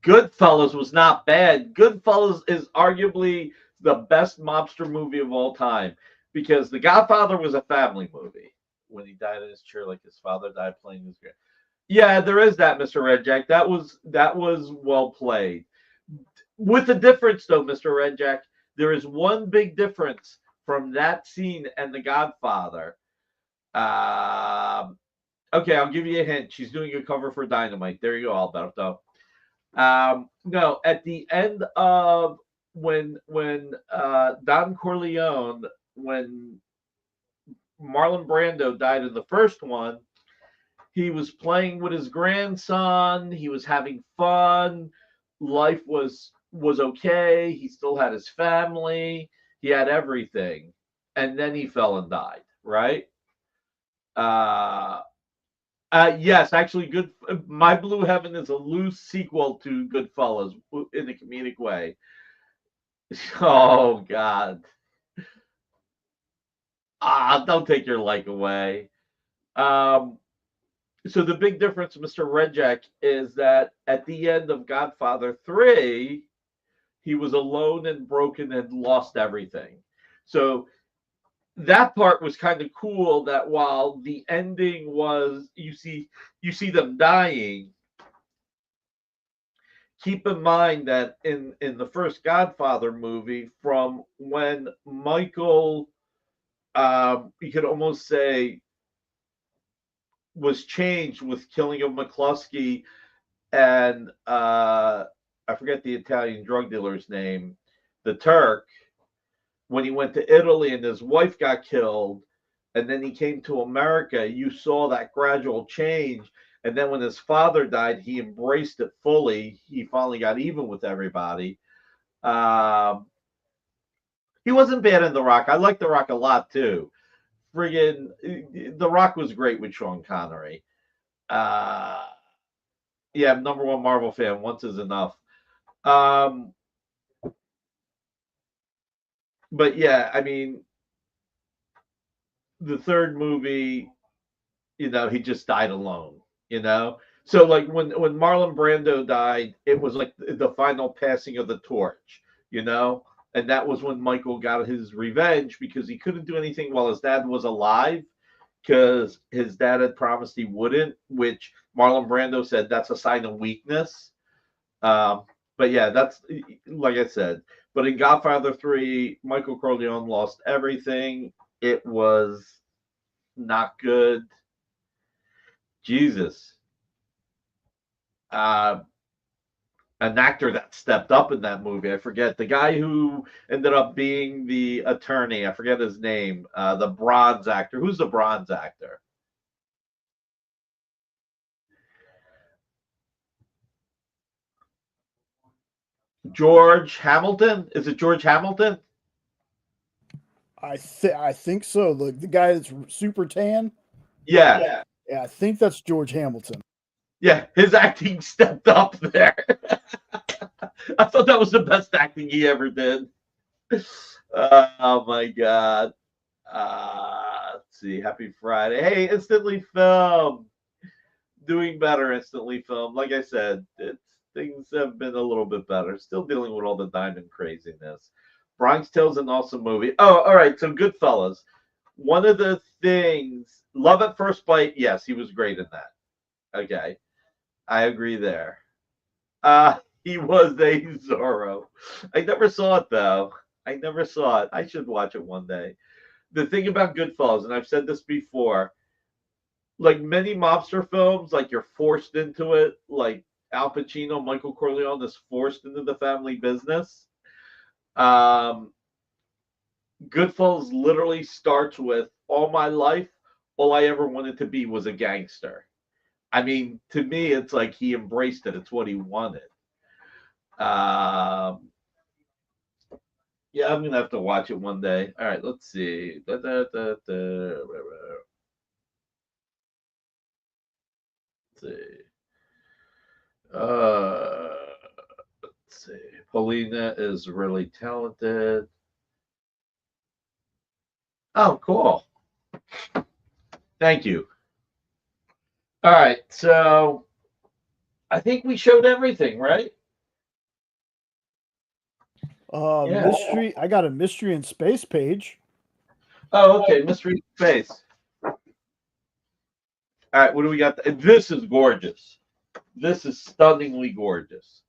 Goodfellas was not bad. Goodfellas is arguably the best mobster movie of all time because The Godfather was a family movie. When he died in his chair, like his father died playing his grand. Yeah, there is that, Mr. Red Jack. That was well played. With the difference, though, Mr. Red Jack, there is one big difference from that scene and The Godfather. Okay, I'll give you a hint. She's doing a cover for Dynamite. There you go, Alberto. No, at the end of when Don Corleone, when Marlon Brando died in the first one, he was playing with his grandson. He was having fun. Life was okay. He still had his family. He had everything, and then he fell and died. Right? Yes, actually, good. My Blue Heaven is a loose sequel to Goodfellas in a comedic way. Oh God! Don't take your like away. So the big difference, Mr. Redjack, is that at the end of Godfather 3, he was alone and broken and lost everything. So that part was kind of cool, that while the ending was you see them dying, keep in mind that in the first Godfather movie, from when Michael, you could almost say, was changed with killing of McCluskey and I forget the Italian drug dealer's name, the Turk, when he went to Italy and his wife got killed, and then he came to America, you saw that gradual change. And then when his father died, he embraced it fully. He finally got even with everybody. He wasn't bad in The Rock. I like The Rock a lot too. Friggin' The Rock was great with Sean Connery. Yeah, I'm number one Marvel fan. Once is enough. But yeah, I mean, the third movie, he just died alone, So like when Marlon Brando died, it was like the final passing of the torch, and that was when Michael got his revenge because he couldn't do anything while his dad was alive because his dad had promised he wouldn't, which Marlon Brando said that's a sign of weakness. But yeah, that's like I said. But in Godfather 3, Michael Corleone lost everything. It was not good. Jesus. An actor that stepped up in that movie. I forget the guy who ended up being the attorney. I forget his name. The bronze actor. Who's the bronze actor? George Hamilton? Is it George Hamilton? I think so. The guy that's super tan. Yeah. Yeah, I think that's George Hamilton. Yeah, his acting stepped up there. I thought that was the best acting he ever did. Oh my god. Let's see. Happy Friday. Hey, Instantly Film. Doing better, Instantly Film. Like I said, things have been a little bit better. Still dealing with all the diamond craziness. Bronx Tale's an awesome movie. Oh, all right. So Goodfellas. One of the things, Love at First Bite, yes, he was great in that. Okay. I agree there. He was a Zorro. I never saw it though. I never saw it. I should watch it one day. The thing about Goodfellas, and I've said this before, like many mobster films, like you're forced into it. Like Al Pacino, Michael Corleone is forced into the family business. Goodfellas literally starts with all my life, all I ever wanted to be was a gangster. I mean, to me, it's like he embraced it. It's what he wanted. Yeah, I'm gonna have to watch it one day. All right, let's see. Let's see. Let's see. Paulina is really talented. Oh, cool. Thank you. All right, so I think we showed everything, right? Yeah. Mystery. I got a mystery in space page. Oh, okay. Mystery in space. All right, what do we got? This is gorgeous. This is stunningly gorgeous.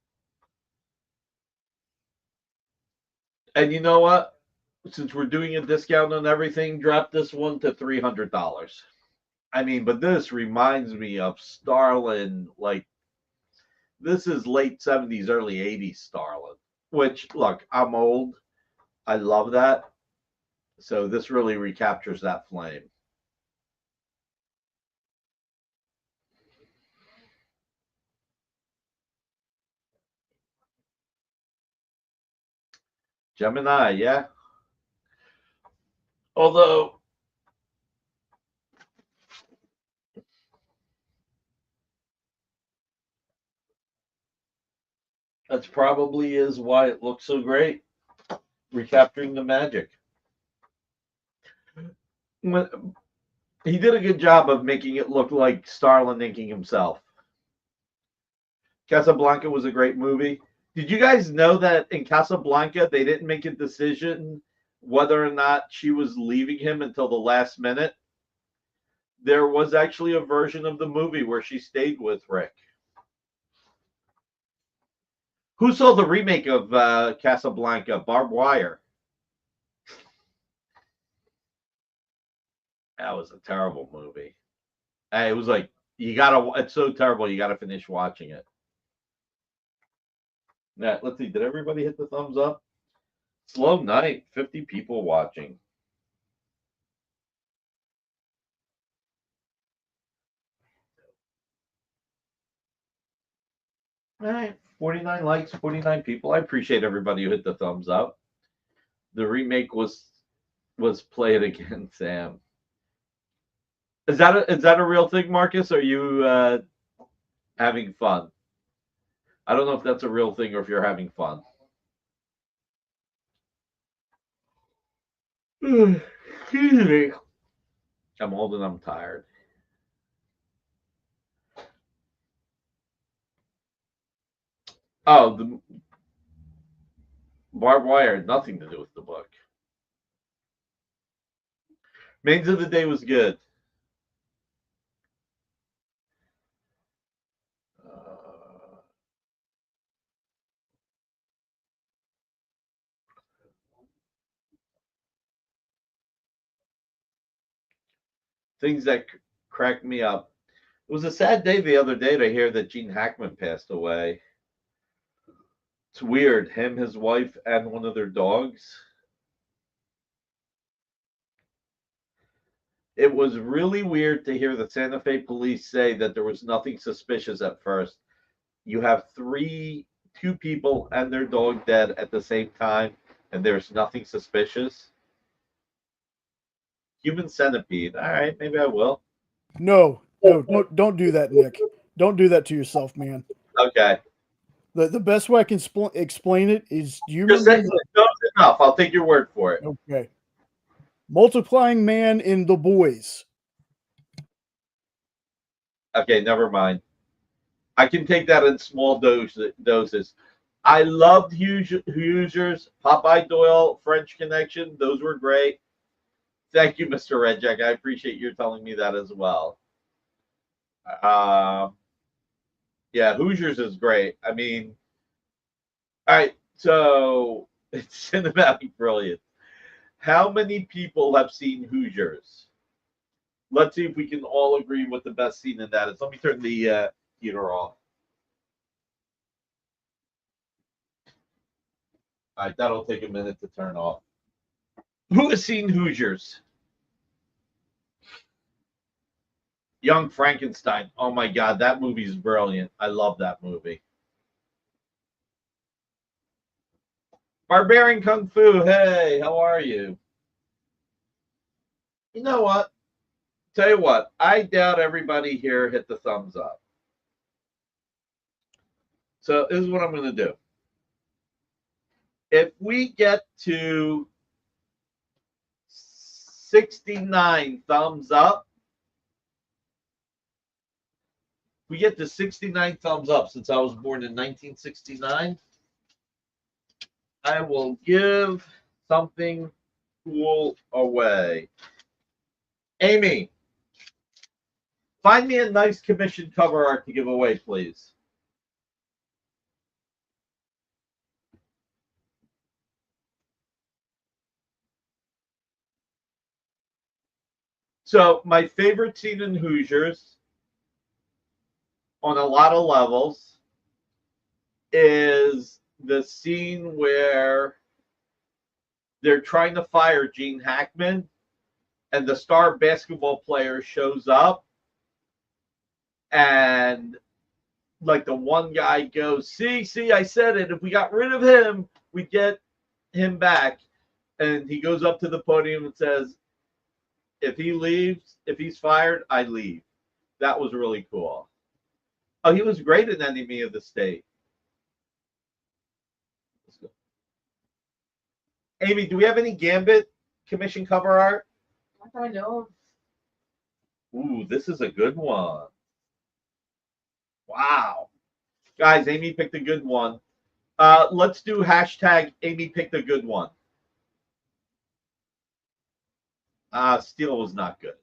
And you know what? Since we're doing a discount on everything, drop this one to $300. I mean, but this reminds me of Starlin. Like, this is late 70s, early 80s Starlin. Which, look, I'm old. I love that. So this really recaptures that flame. Gemini, yeah. Although that's probably is why it looks so great. Recapturing the magic. He did a good job of making it look like Starlin inking himself. Casablanca was a great movie. Did you guys know that in Casablanca they didn't make a decision whether or not she was leaving him until the last minute? There was actually a version of the movie where she stayed with Rick. Who saw the remake of Casablanca? Barbed Wire. That was a terrible movie. It was like, it's so terrible, you gotta finish watching it. Now, let's see, did everybody hit the thumbs up? Slow night, 50 people watching. All right, 49 likes, 49 people. I appreciate everybody who hit the thumbs up. The remake was Play It Again, Sam. Is that a real thing, Marcus? Are you having fun? I don't know if that's a real thing or if you're having fun. Excuse me. I'm old and I'm tired. Oh, the Barbed Wire had nothing to do with the book. Mains of the Day was good. Things that cracked me up. It was a sad day the other day to hear that Gene Hackman passed away. It's weird. Him, his wife, and one of their dogs. It was really weird to hear the Santa Fe police say that there was nothing suspicious at first. You have two people and their dog dead at the same time, and there's nothing suspicious. Human centipede. All right, maybe I will. No, don't do that, Nick. Don't do that to yourself, man. Okay. The best way I can explain it is, do you Just remember? enough. I'll take your word for it. Okay. Multiplying Man in The Boys. Okay, never mind. I can take that in small doses. I loved Hoosiers, Popeye Doyle, French Connection. Those were great. Thank you, Mr. Redjack. I appreciate you telling me that as well. Yeah, Hoosiers is great. I mean, all right, so it's cinematic brilliance. How many people have seen Hoosiers? Let's see if we can all agree what the best scene in that is. Let me turn the heater off. All right, that'll take a minute to turn off. Who has seen Hoosiers? Young Frankenstein. Oh my God, that movie's brilliant. I love that movie. Barbarian Kung Fu. Hey, how are you? You know what? Tell you what, I doubt everybody here hit the thumbs up. So this is what I'm going to do. If we get to 69 thumbs up, we get to 69 thumbs up since I was born in 1969, I will give something cool away. Amy, find me a nice commission cover art to give away, please. So my favorite scene in Hoosiers, on a lot of levels, is the scene where they're trying to fire Gene Hackman and the star basketball player shows up and like the one guy goes, see, I said it. If we got rid of him, we'd get him back. And he goes up to the podium and says, if he leaves, if he's fired, I leave. That was really cool. Oh, he was great in Enemy of the State. Let's go. Amy, do we have any Gambit commission cover art? Not that I know of. Ooh, this is a good one. Wow. Guys, Amy picked a good one. Let's do hashtag Amy picked a good one. Steel was not good.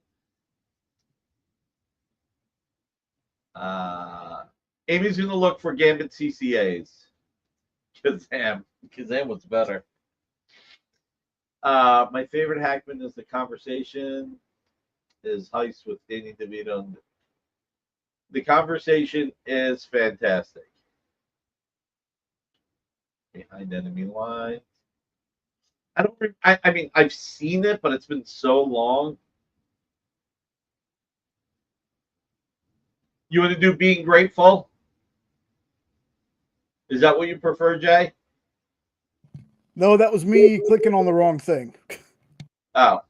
Amy's going to look for Gambit CCAs. Kazam was better. My favorite Hackman is The Conversation, is Heist with Danny DeVito. The Conversation is fantastic. Behind Enemy Lines. I mean, I've seen it, but it's been so long. You want to do Being Grateful? Is that what you prefer, Jay? No, that was me clicking on the wrong thing. Oh.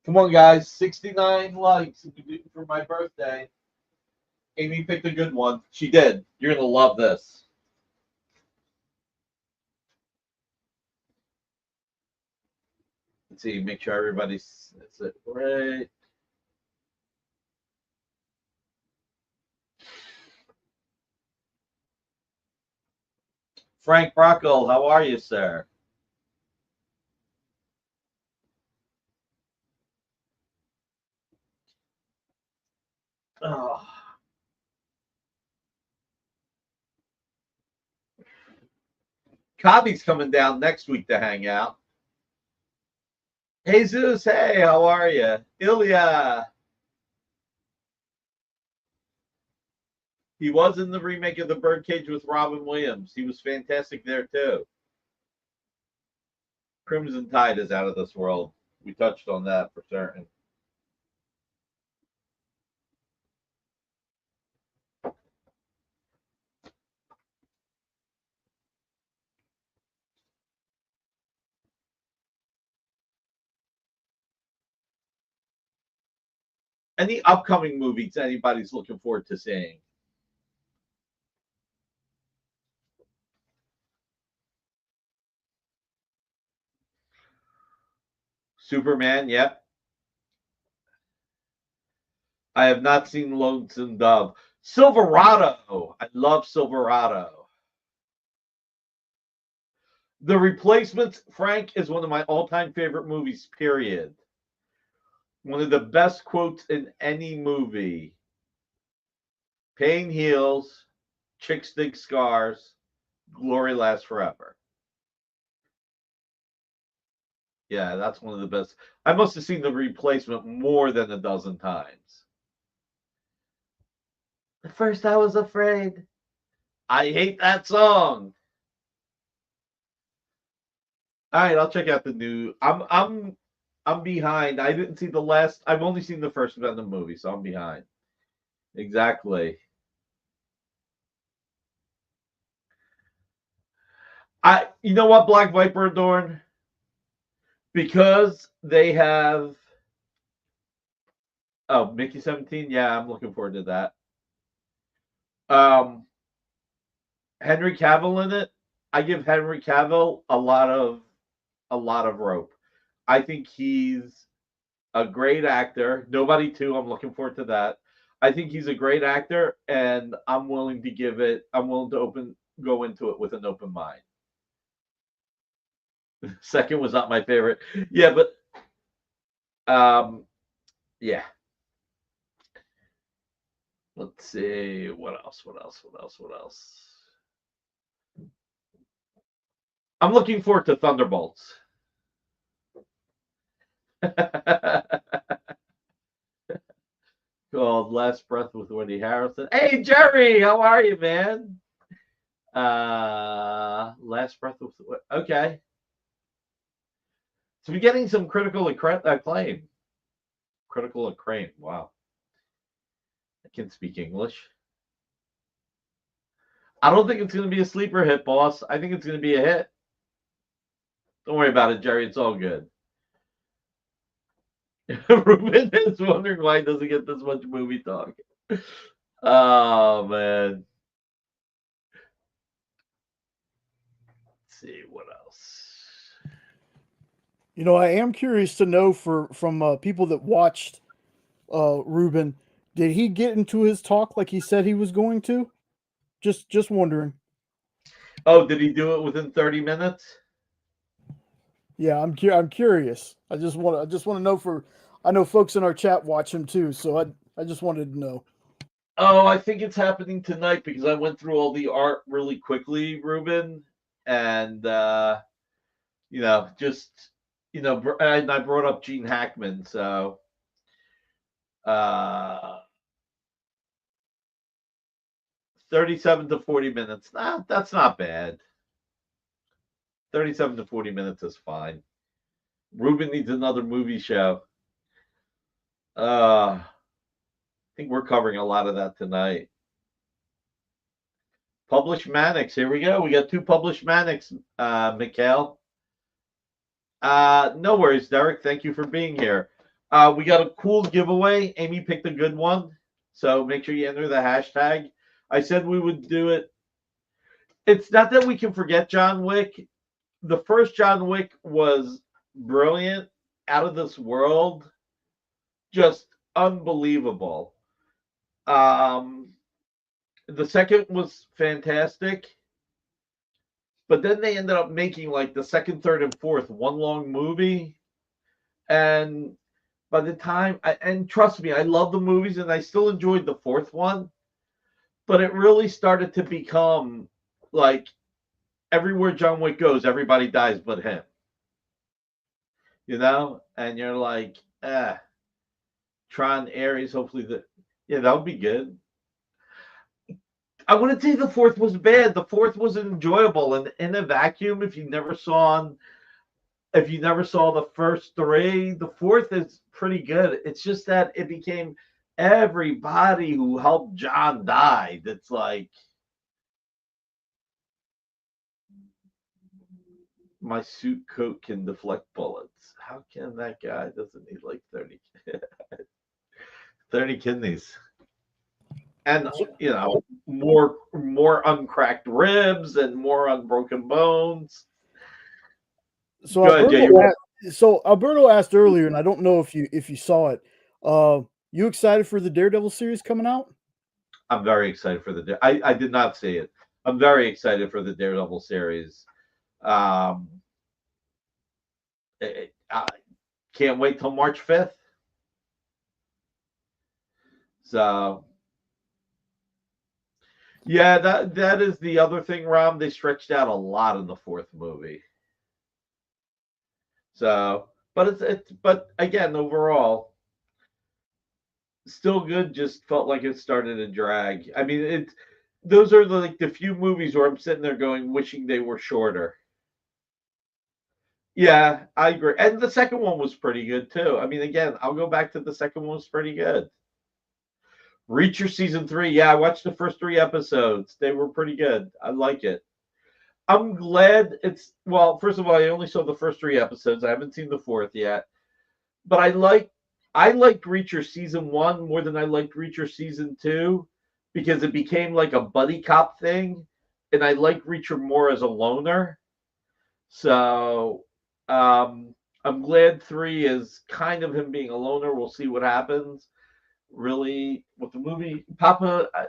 Come on, guys. 69 likes for my birthday. Amy picked a good one. She did. You're going to love this. Let's see. Make sure everybody's it right. Frank Brockle, how are you, sir? Oh. Cobby's coming down next week to hang out. Jesus, hey, how are you? Ilya. He was in the remake of The Birdcage with Robin Williams. He was fantastic there, too. Crimson Tide is out of this world. We touched on that for certain. Any upcoming movies anybody's looking forward to seeing? Superman, yep. I have not seen Lonesome Dove. Silverado. I love Silverado. The Replacements, Frank, is one of my all-time favorite movies, period. One of the best quotes in any movie. Pain heals, chicks dig scars, glory lasts forever. Yeah, that's one of the best. I must have seen The Replacement more than a dozen times. At first I was afraid. I hate that song. All right, I'll check out the new. I'm behind. I didn't see the last. I've only seen the first Venom movie, so I'm behind. Exactly. You know what, Black Viper Adorn? Because they have Mickey 17, yeah, I'm looking forward to that. Henry Cavill in it. I give Henry Cavill a lot of rope. I think he's a great actor. Nobody 2, I'm looking forward to that. I think he's a great actor, and I'm willing to go into it with an open mind. Second was not my favorite. Yeah, but yeah. Let's see what else. I'm looking forward to Thunderbolts. Called Last Breath with Woody Harrelson. Hey Jerry, how are you, man? Last Breath with okay. So we're getting some critical acclaim. Critical acclaim. Wow. I can speak English. I don't think it's going to be a sleeper hit, boss. I think it's going to be a hit. Don't worry about it, Jerry. It's all good. Ruben is wondering why he doesn't get this much movie talk. Oh, man. Let's see what else. You know, I am curious to know from people that watched Ruben, did he get into his talk like he said he was going to? Just wondering. Oh, did he do it within 30 minutes? Yeah, I'm curious. I just want to know for I know folks in our chat watch him too, so I just wanted to know. Oh, I think it's happening tonight because I went through all the art really quickly, Ruben, and just and I brought up Gene Hackman, so uh 37 to 40 minutes. Nah, that's not bad. 37 to 40 minutes is fine. Ruben needs another movie show. I think we're covering a lot of that tonight. Published Manix. Here we go. We got 2 published Manix, Mikhail. No worries, Derek. Thank you for being here. We got a cool giveaway. Amy picked a good one. So make sure you enter the hashtag. I said we would do it. It's not that we can forget John Wick. The first John Wick was brilliant, out of this world, just unbelievable. The second was fantastic, but then they ended up making like the second, third, and fourth one long movie. And by the time, and trust me, I love the movies and I still enjoyed the fourth one, but it really started to become like everywhere John Wick goes, everybody dies but him. And you're like, Tron Ares, hopefully that would be good. I wouldn't say the fourth was bad. The fourth was enjoyable, and in a vacuum, if you never saw the first 3, the fourth is pretty good. It's just that it became everybody who helped John died. It's like my suit coat can deflect bullets. How can that guy doesn't need like 30 kidneys? And more uncracked ribs and more unbroken bones. So Alberto asked earlier, and I don't know if you saw it. You excited for the Daredevil series coming out? I'm very excited for I did not see it. I'm very excited for the Daredevil series. I can't wait till March 5th. So yeah, that is the other thing, Rob. They stretched out a lot in the fourth movie. So, but again, overall, still good. Just felt like it started to drag. I mean, those are the few movies where I'm sitting there going, wishing they were shorter. Yeah, I agree. And the second one was pretty good too. I mean, again, I'll go back to the second one was pretty good. Reacher season 3. Yeah, I watched the first 3 episodes. They were pretty good. I like it. I'm glad first of all, I only saw the first 3 episodes. I haven't seen the 4th yet. But I liked Reacher season 1 more than I liked Reacher season 2 because it became like a buddy cop thing. And I like Reacher more as a loner. So I'm glad 3 is kind of him being a loner. We'll see what happens. Really, with the movie, Papa, I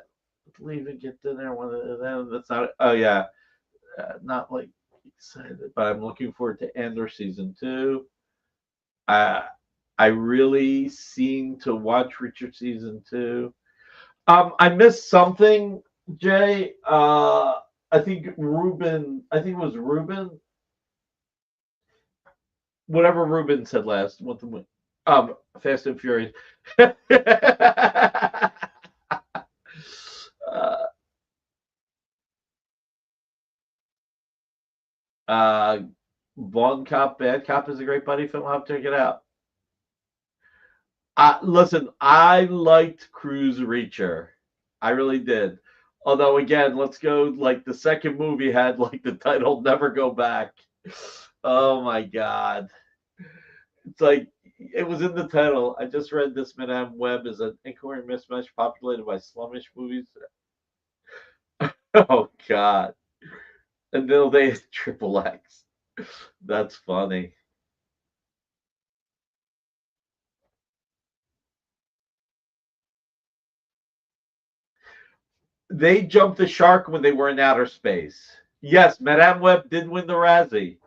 believe it get dinner one of them. That's not. Oh yeah, not like excited, but I'm looking forward to Andor season 2. I really seem to watch Reacher season 2. I missed something, Jay. I think it was Ruben. Whatever Ruben said last. Fast and Furious. Bon Cop, Bad Cop is a great buddy film. I'll have to check it out. Listen, I liked Cruise Reacher. I really did. Although, again, let's go, like, the second movie had, like, the title Never Go Back. Oh, my God. It's like, it was in the title. I just read this Madame Web is an incoherent mismatch populated by slummish movies. Oh, God. Until they Triple X. That's funny. They jumped the shark when they were in outer space. Yes, Madame Web did win the Razzie,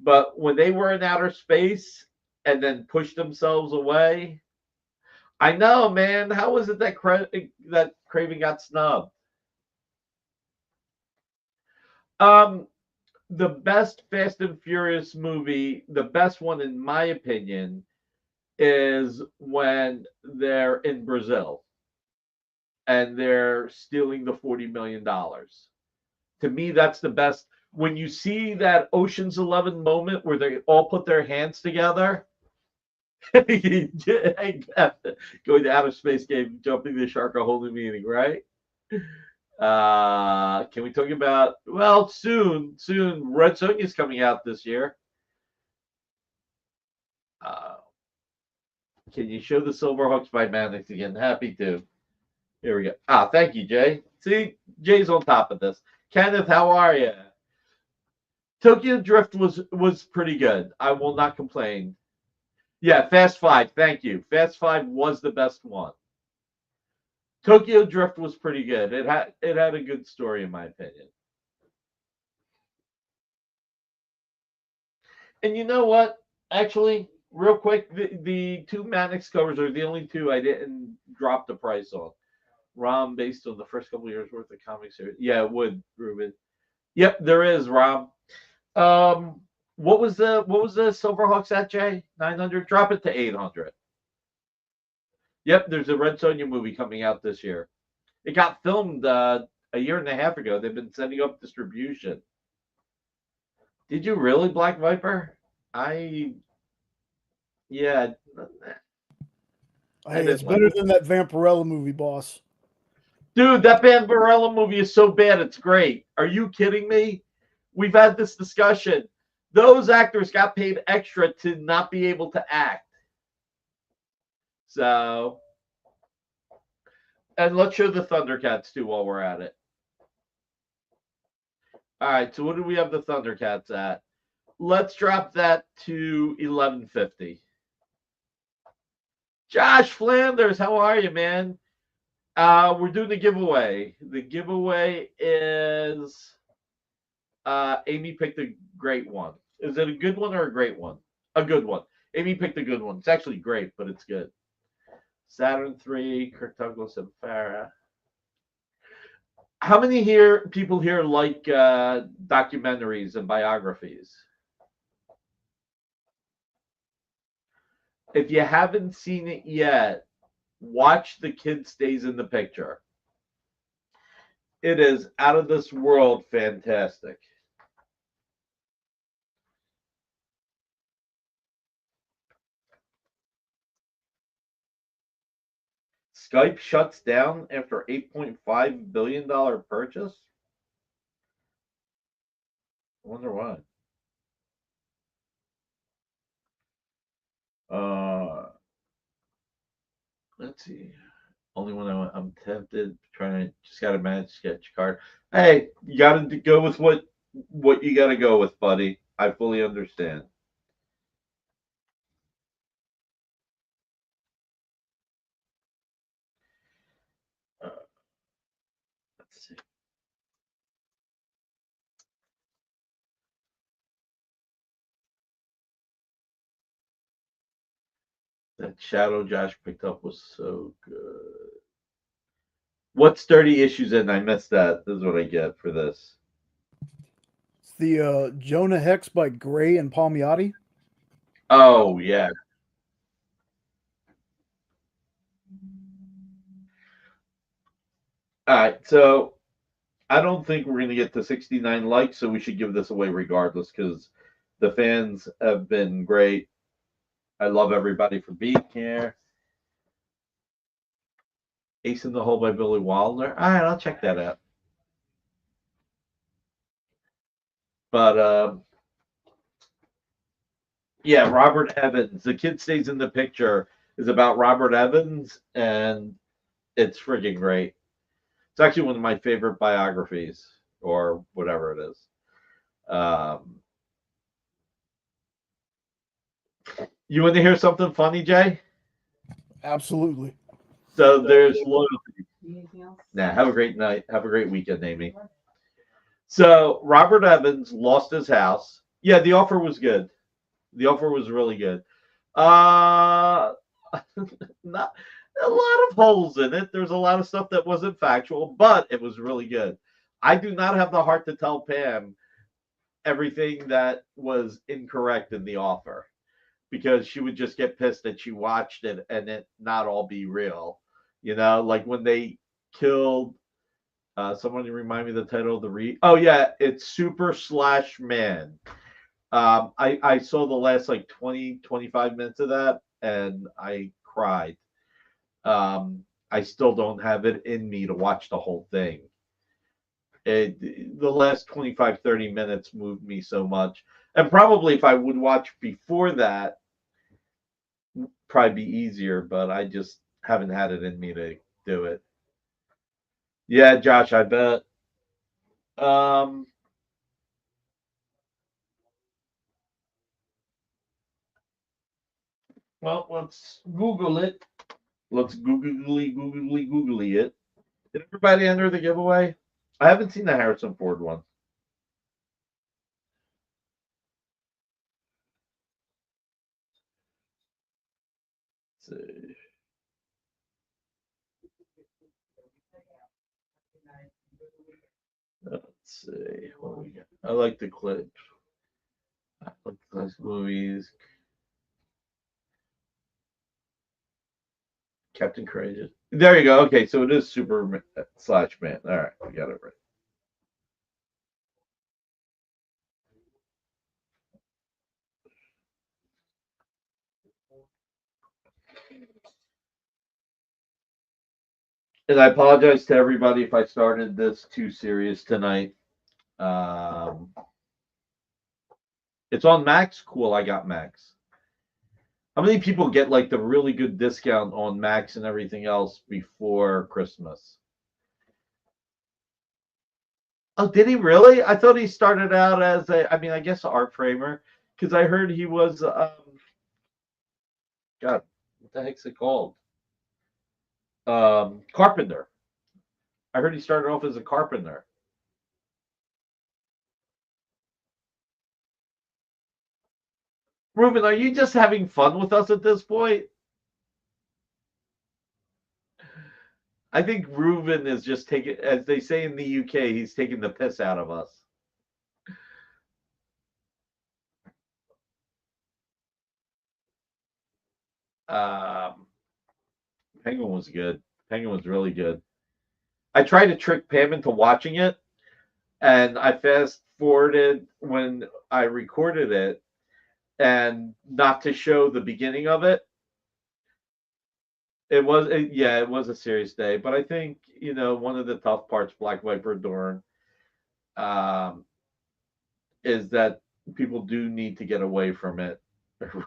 but when they were in outer space and then pushed themselves away, I know, man. How was it that that Craven got snubbed? The best Fast and Furious movie, the best one in my opinion, is when they're in Brazil and they're stealing the $40 million. To me, that's the best. When you see that Ocean's 11 moment where they all put their hands together, going to outer space game, jumping the shark, a whole new meaning, right? Can we talk about, well, soon, Red Sonja's coming out this year. Can you show the Silverhawks by Manix again? Happy to. Here we go. Thank you, Jay. See, Jay's on top of this. Kenneth, how are you? Tokyo Drift was pretty good. I will not complain. Yeah, Fast 5. Thank you. Fast 5 was the best one. Tokyo Drift was pretty good. It had a good story, in my opinion. And you know what? Actually, real quick, the two Manix covers are the only two I didn't drop the price on. Rom, based on the first couple of years worth of comics here. Yeah, it would, Ruben. Yep, there is, Rom. What was the Silverhawks at, Jay? 900? Drop it to 800. Yep, there's a Red Sonja movie coming out this year. It got filmed a year and a half ago. They've been setting up distribution. Did you really, Black Viper? Yeah. Hey, it's better than that Vampirella movie, boss. Dude, that Vampirella movie is so bad, it's great. Are you kidding me? We've had this discussion. Those actors got paid extra to not be able to act. So, and let's show the Thundercats too while we're at it. All right, so what do we have the Thundercats at? Let's drop that to 1150. Josh Flanders, how are you, man? We're doing the giveaway. The giveaway is Amy picked a great one. Is it a good one or a great one? A good one. Amy picked a good one. It's actually great, but it's good. Saturn 3, Kirk Douglas, and Farah. How many people here like documentaries and biographies? If you haven't seen it yet, watch The Kid Stays in the Picture. It is out of this world fantastic. Skype shuts down after $8.5 billion purchase? I wonder why. Let's see. Only one I'm tempted. Just got to manage sketch card. Hey, you got to go with what you got to go with, buddy. I fully understand. Let's see. That shadow Josh picked up was so good. What's 30 issues in? I missed that. This is what I get for this. It's the Jonah Hex by Gray and Palmiotti. Oh, yeah. All right, so I don't think we're going to get to 69 likes, so we should give this away regardless because the fans have been great. I love everybody for being here. Ace in the Hole by Billy Wilder. All right, I'll check that out. But, yeah, Robert Evans. The Kid Stays in the Picture is about Robert Evans, and it's freaking great. It's actually one of my favorite biographies, or whatever it is. You want to hear something funny, Jay? Absolutely. So there's loyalty. Anything else? Nah, have a great night. Have a great weekend, Amy. So Robert Evans lost his house. Yeah, the offer was good. The offer was really good. Uh not a lot of holes in it. There's a lot of stuff that wasn't factual, but it was really good. I do not have the heart to tell Pam everything that was incorrect in the offer because she would just get pissed that she watched it and it not all be real. Like when they killed someone remind me of the title of oh yeah, it's Super Slash Man. I saw the last like 20-25 minutes of that and I cried. I still don't have it in me to watch the whole thing. The last 25-30 minutes moved me so much. And probably if I would watch before that, probably be easier, but I just haven't had it in me to do it. Yeah, Josh, I bet. Well, let's Google it. Let's googly it. Did everybody enter the giveaway? I haven't seen the Harrison Ford one. Let's see. Let's see what we got. I like the clips. I like those movies. Captain Courageous. There you go. Okay, so it is Superman slash Man. All right, we got it right. And I apologize to everybody if I started this too serious tonight. It's on Max. Cool, I got Max. How many people get like the really good discount on Max and everything else before Christmas? Oh, did he really? I thought he started out as I guess art framer, because I heard he was God, what the heck's it called? Carpenter. I heard he started off as a carpenter. Ruben, are you just having fun with us at this point? I think Ruben is just taking, as they say in the UK, he's taking the piss out of us. Penguin was good. Penguin was really good. I tried to trick Pam into watching it, and I fast forwarded when I recorded it, and not to show the beginning of it. It was a serious day, but I think one of the tough parts Black Viper Dorn is that people do need to get away from it.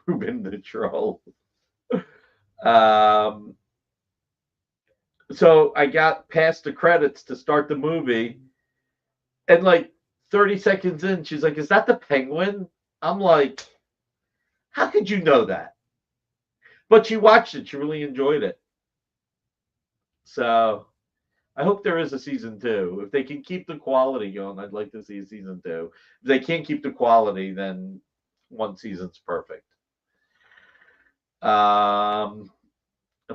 Ruben the troll. So I got past the credits to start the movie, and like 30 seconds in, she's like, "Is that the Penguin?" I'm like, "How could you know that?" But she watched it. She really enjoyed it. So I hope there is a season 2. If they can keep the quality going, I'd like to see a season 2. If they can't keep the quality, then one season's perfect. I'm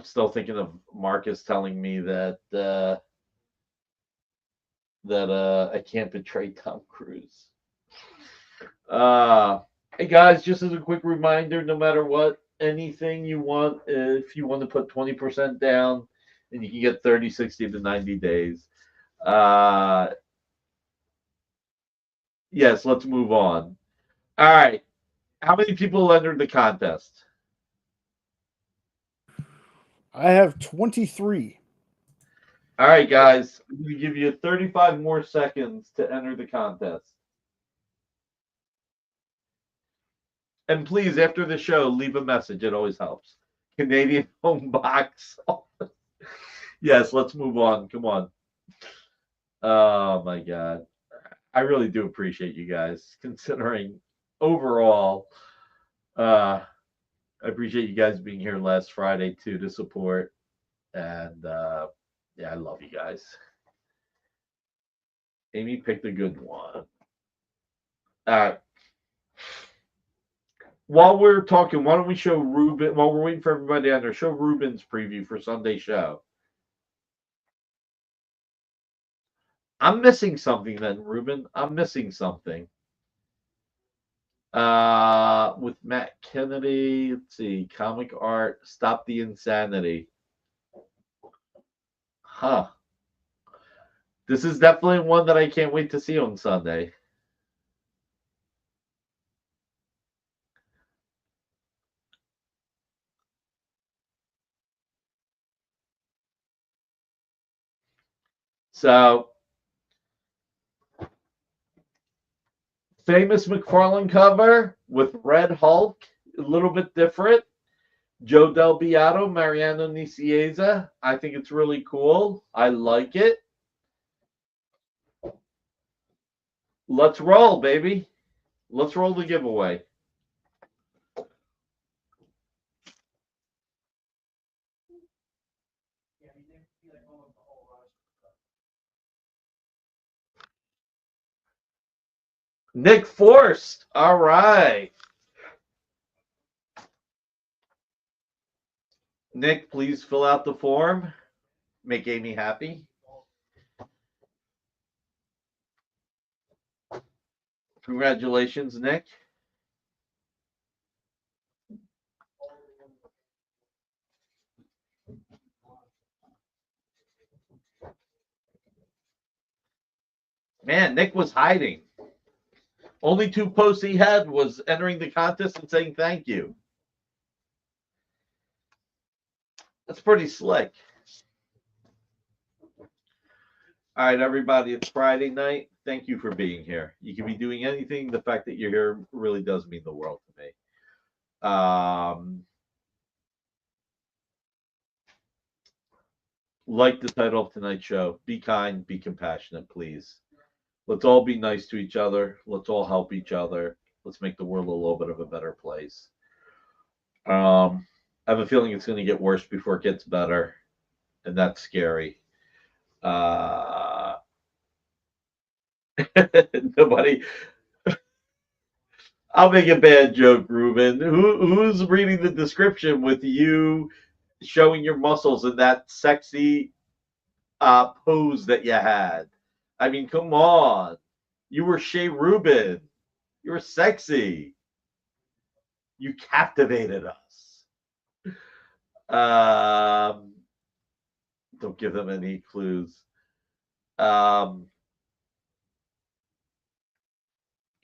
still thinking of Marcus telling me that I can't betray Tom Cruise. Hey guys, just as a quick reminder, no matter what, anything you want, if you want to put 20% down, and you can get 30, 60 to 90 days. Yes, let's move on. All right. How many people entered the contest? I have 23. All right, guys. I'm going to give you 35 more seconds to enter the contest. And please, after the show, leave a message. It always helps. Canadian Home Box. Yes, let's move on. Come on. Oh, my God. I really do appreciate you guys, considering overall, I appreciate you guys being here last Friday, too, to support. And Yeah, I love you guys. Amy picked a good one. All right. While we're talking, why don't we show Ruben, while we're waiting for everybody on there, show Ruben's preview for Sunday show. I'm missing something then, Ruben. I'm missing something. With Matt Kennedy, let's see, comic art, Stop the Insanity. Huh. This is definitely one that I can't wait to see on Sunday. So, famous McFarlane cover with Red Hulk, a little bit different. Joe Del Beato, Mariano Nicieza. I think it's really cool. I like it. Let's roll, baby. Let's roll the giveaway. Nick Forst. All right. Nick, please fill out the form. Make Amy happy. Congratulations, Nick. Man, Nick was hiding. Only 2 posts he had was entering the contest and saying thank you. That's pretty slick. All right, everybody, it's Friday night. Thank you for being here. You can be doing anything. The fact that you're here really does mean the world to me. Like the title of tonight's show, be kind, be compassionate, please. Let's all be nice to each other. Let's all help each other. Let's make the world a little bit of a better place. I have a feeling it's going to get worse before it gets better, and that's scary. Nobody. I'll make a bad joke, Ruben. Who's reading the description with you showing your muscles in that sexy pose that you had? I mean, come on. You were Shea Rubin. You were sexy. You captivated us. Don't give them any clues. I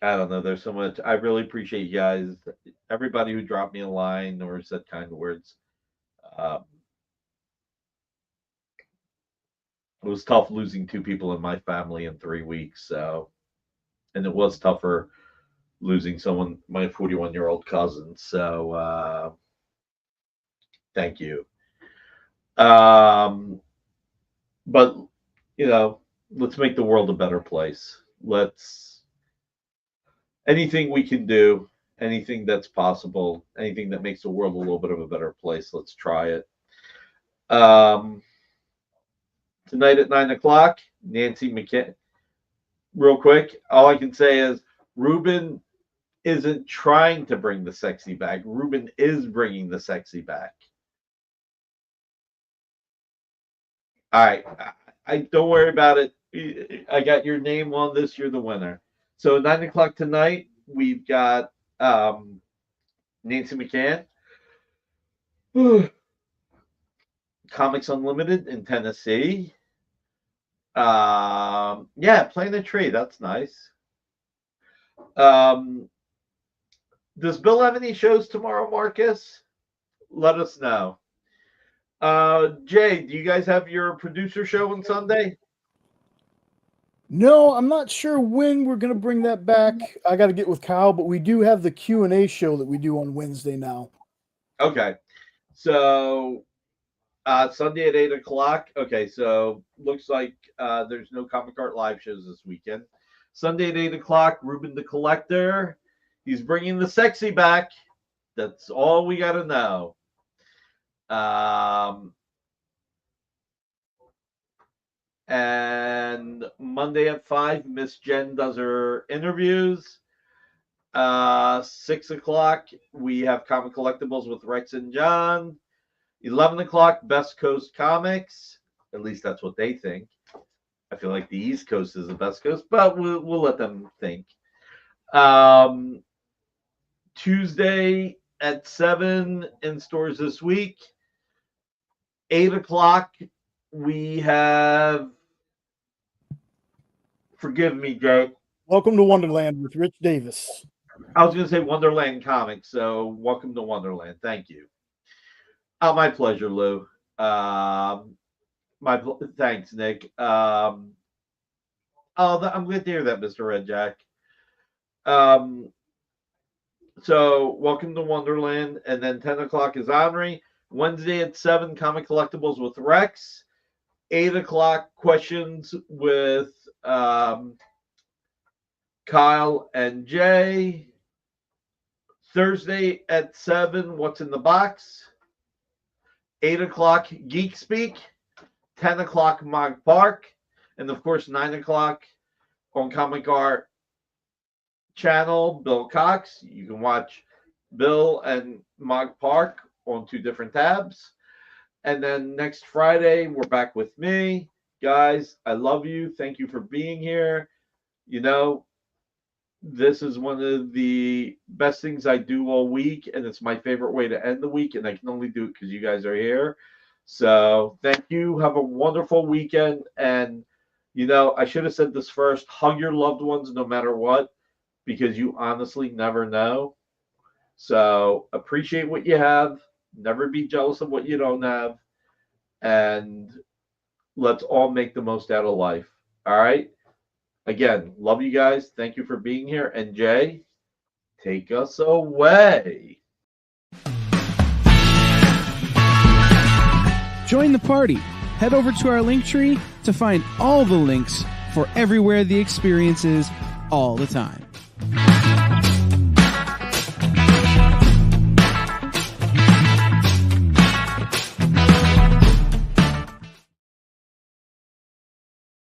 don't know. There's so much. I really appreciate you guys. Everybody who dropped me a line or said kind words. It was tough losing 2 people in my family in 3 weeks. So, and it was tougher losing someone, my 41-year-old cousin. So, thank you. But you know, let's make the world a better place. Anything we can do, anything that's possible, anything that makes the world a little bit of a better place, let's try it. Tonight at 9:00, Nancy McKen. Real quick, all I can say is Ruben isn't trying to bring the sexy back. Ruben is bringing the sexy back. All right. I don't worry about it. I got your name on this. You're the winner. So 9:00 tonight, we've got Nancy McCann, Comics Unlimited in Tennessee. Yeah, playing the tree. That's nice. Does Bill have any shows tomorrow, Marcus? Let us know. Jay, do you guys have your producer show on Sunday? No, I'm not sure when we're going to bring that back. I got to get with Kyle, but we do have the Q&A show that we do on Wednesday now. Okay. So Sunday at 8:00. Okay, so looks like there's no Comic Art live shows this weekend. Sunday at 8:00, Ruben the Collector. He's bringing the sexy back. That's all we got to know. And Monday at 5, Miss Jen does her interviews. 6 o'clock, we have Comic Collectibles with Rex and John. 11 o'clock, Best Coast Comics. At least that's what they think. I feel like the East Coast is the best coast, but we'll let them think. Tuesday at 7 in stores this week. 8 o'clock, we have, forgive me, Jay. Welcome to Wonderland with Rich Davis. I was going to say Wonderland Comics, so welcome to Wonderland. Thank you. My pleasure, Lou. Thanks, Nick. I'm glad to hear that, Mr. Red Jack. So welcome to Wonderland, and then 10 o'clock is Henri. Wednesday at 7, Comic Collectibles with Rex. 8 o'clock, questions with Kyle and Jay. Thursday at 7, What's in the Box. 8 o'clock, Geek Speak. 10 o'clock, Mog Park. And of course, 9 o'clock on Comic Art channel, Bill Cox. You can watch Bill and Mog Park on 2 different tabs. And then next Friday, we're back with me. Guys, I love you. Thank you for being here. You know, this is one of the best things I do all week, and it's my favorite way to end the week, and I can only do it because you guys are here. So thank you. Have a wonderful weekend. And, you know, I should have said this first. Hug your loved ones no matter what, because you honestly never know. So appreciate what you have. Never be jealous of what you don't have. And let's all make the most out of life. All right? Again, love you guys. Thank you for being here. And Jay, take us away. Join the party. Head over to our Linktree to find all the links for everywhere the experience is all the time.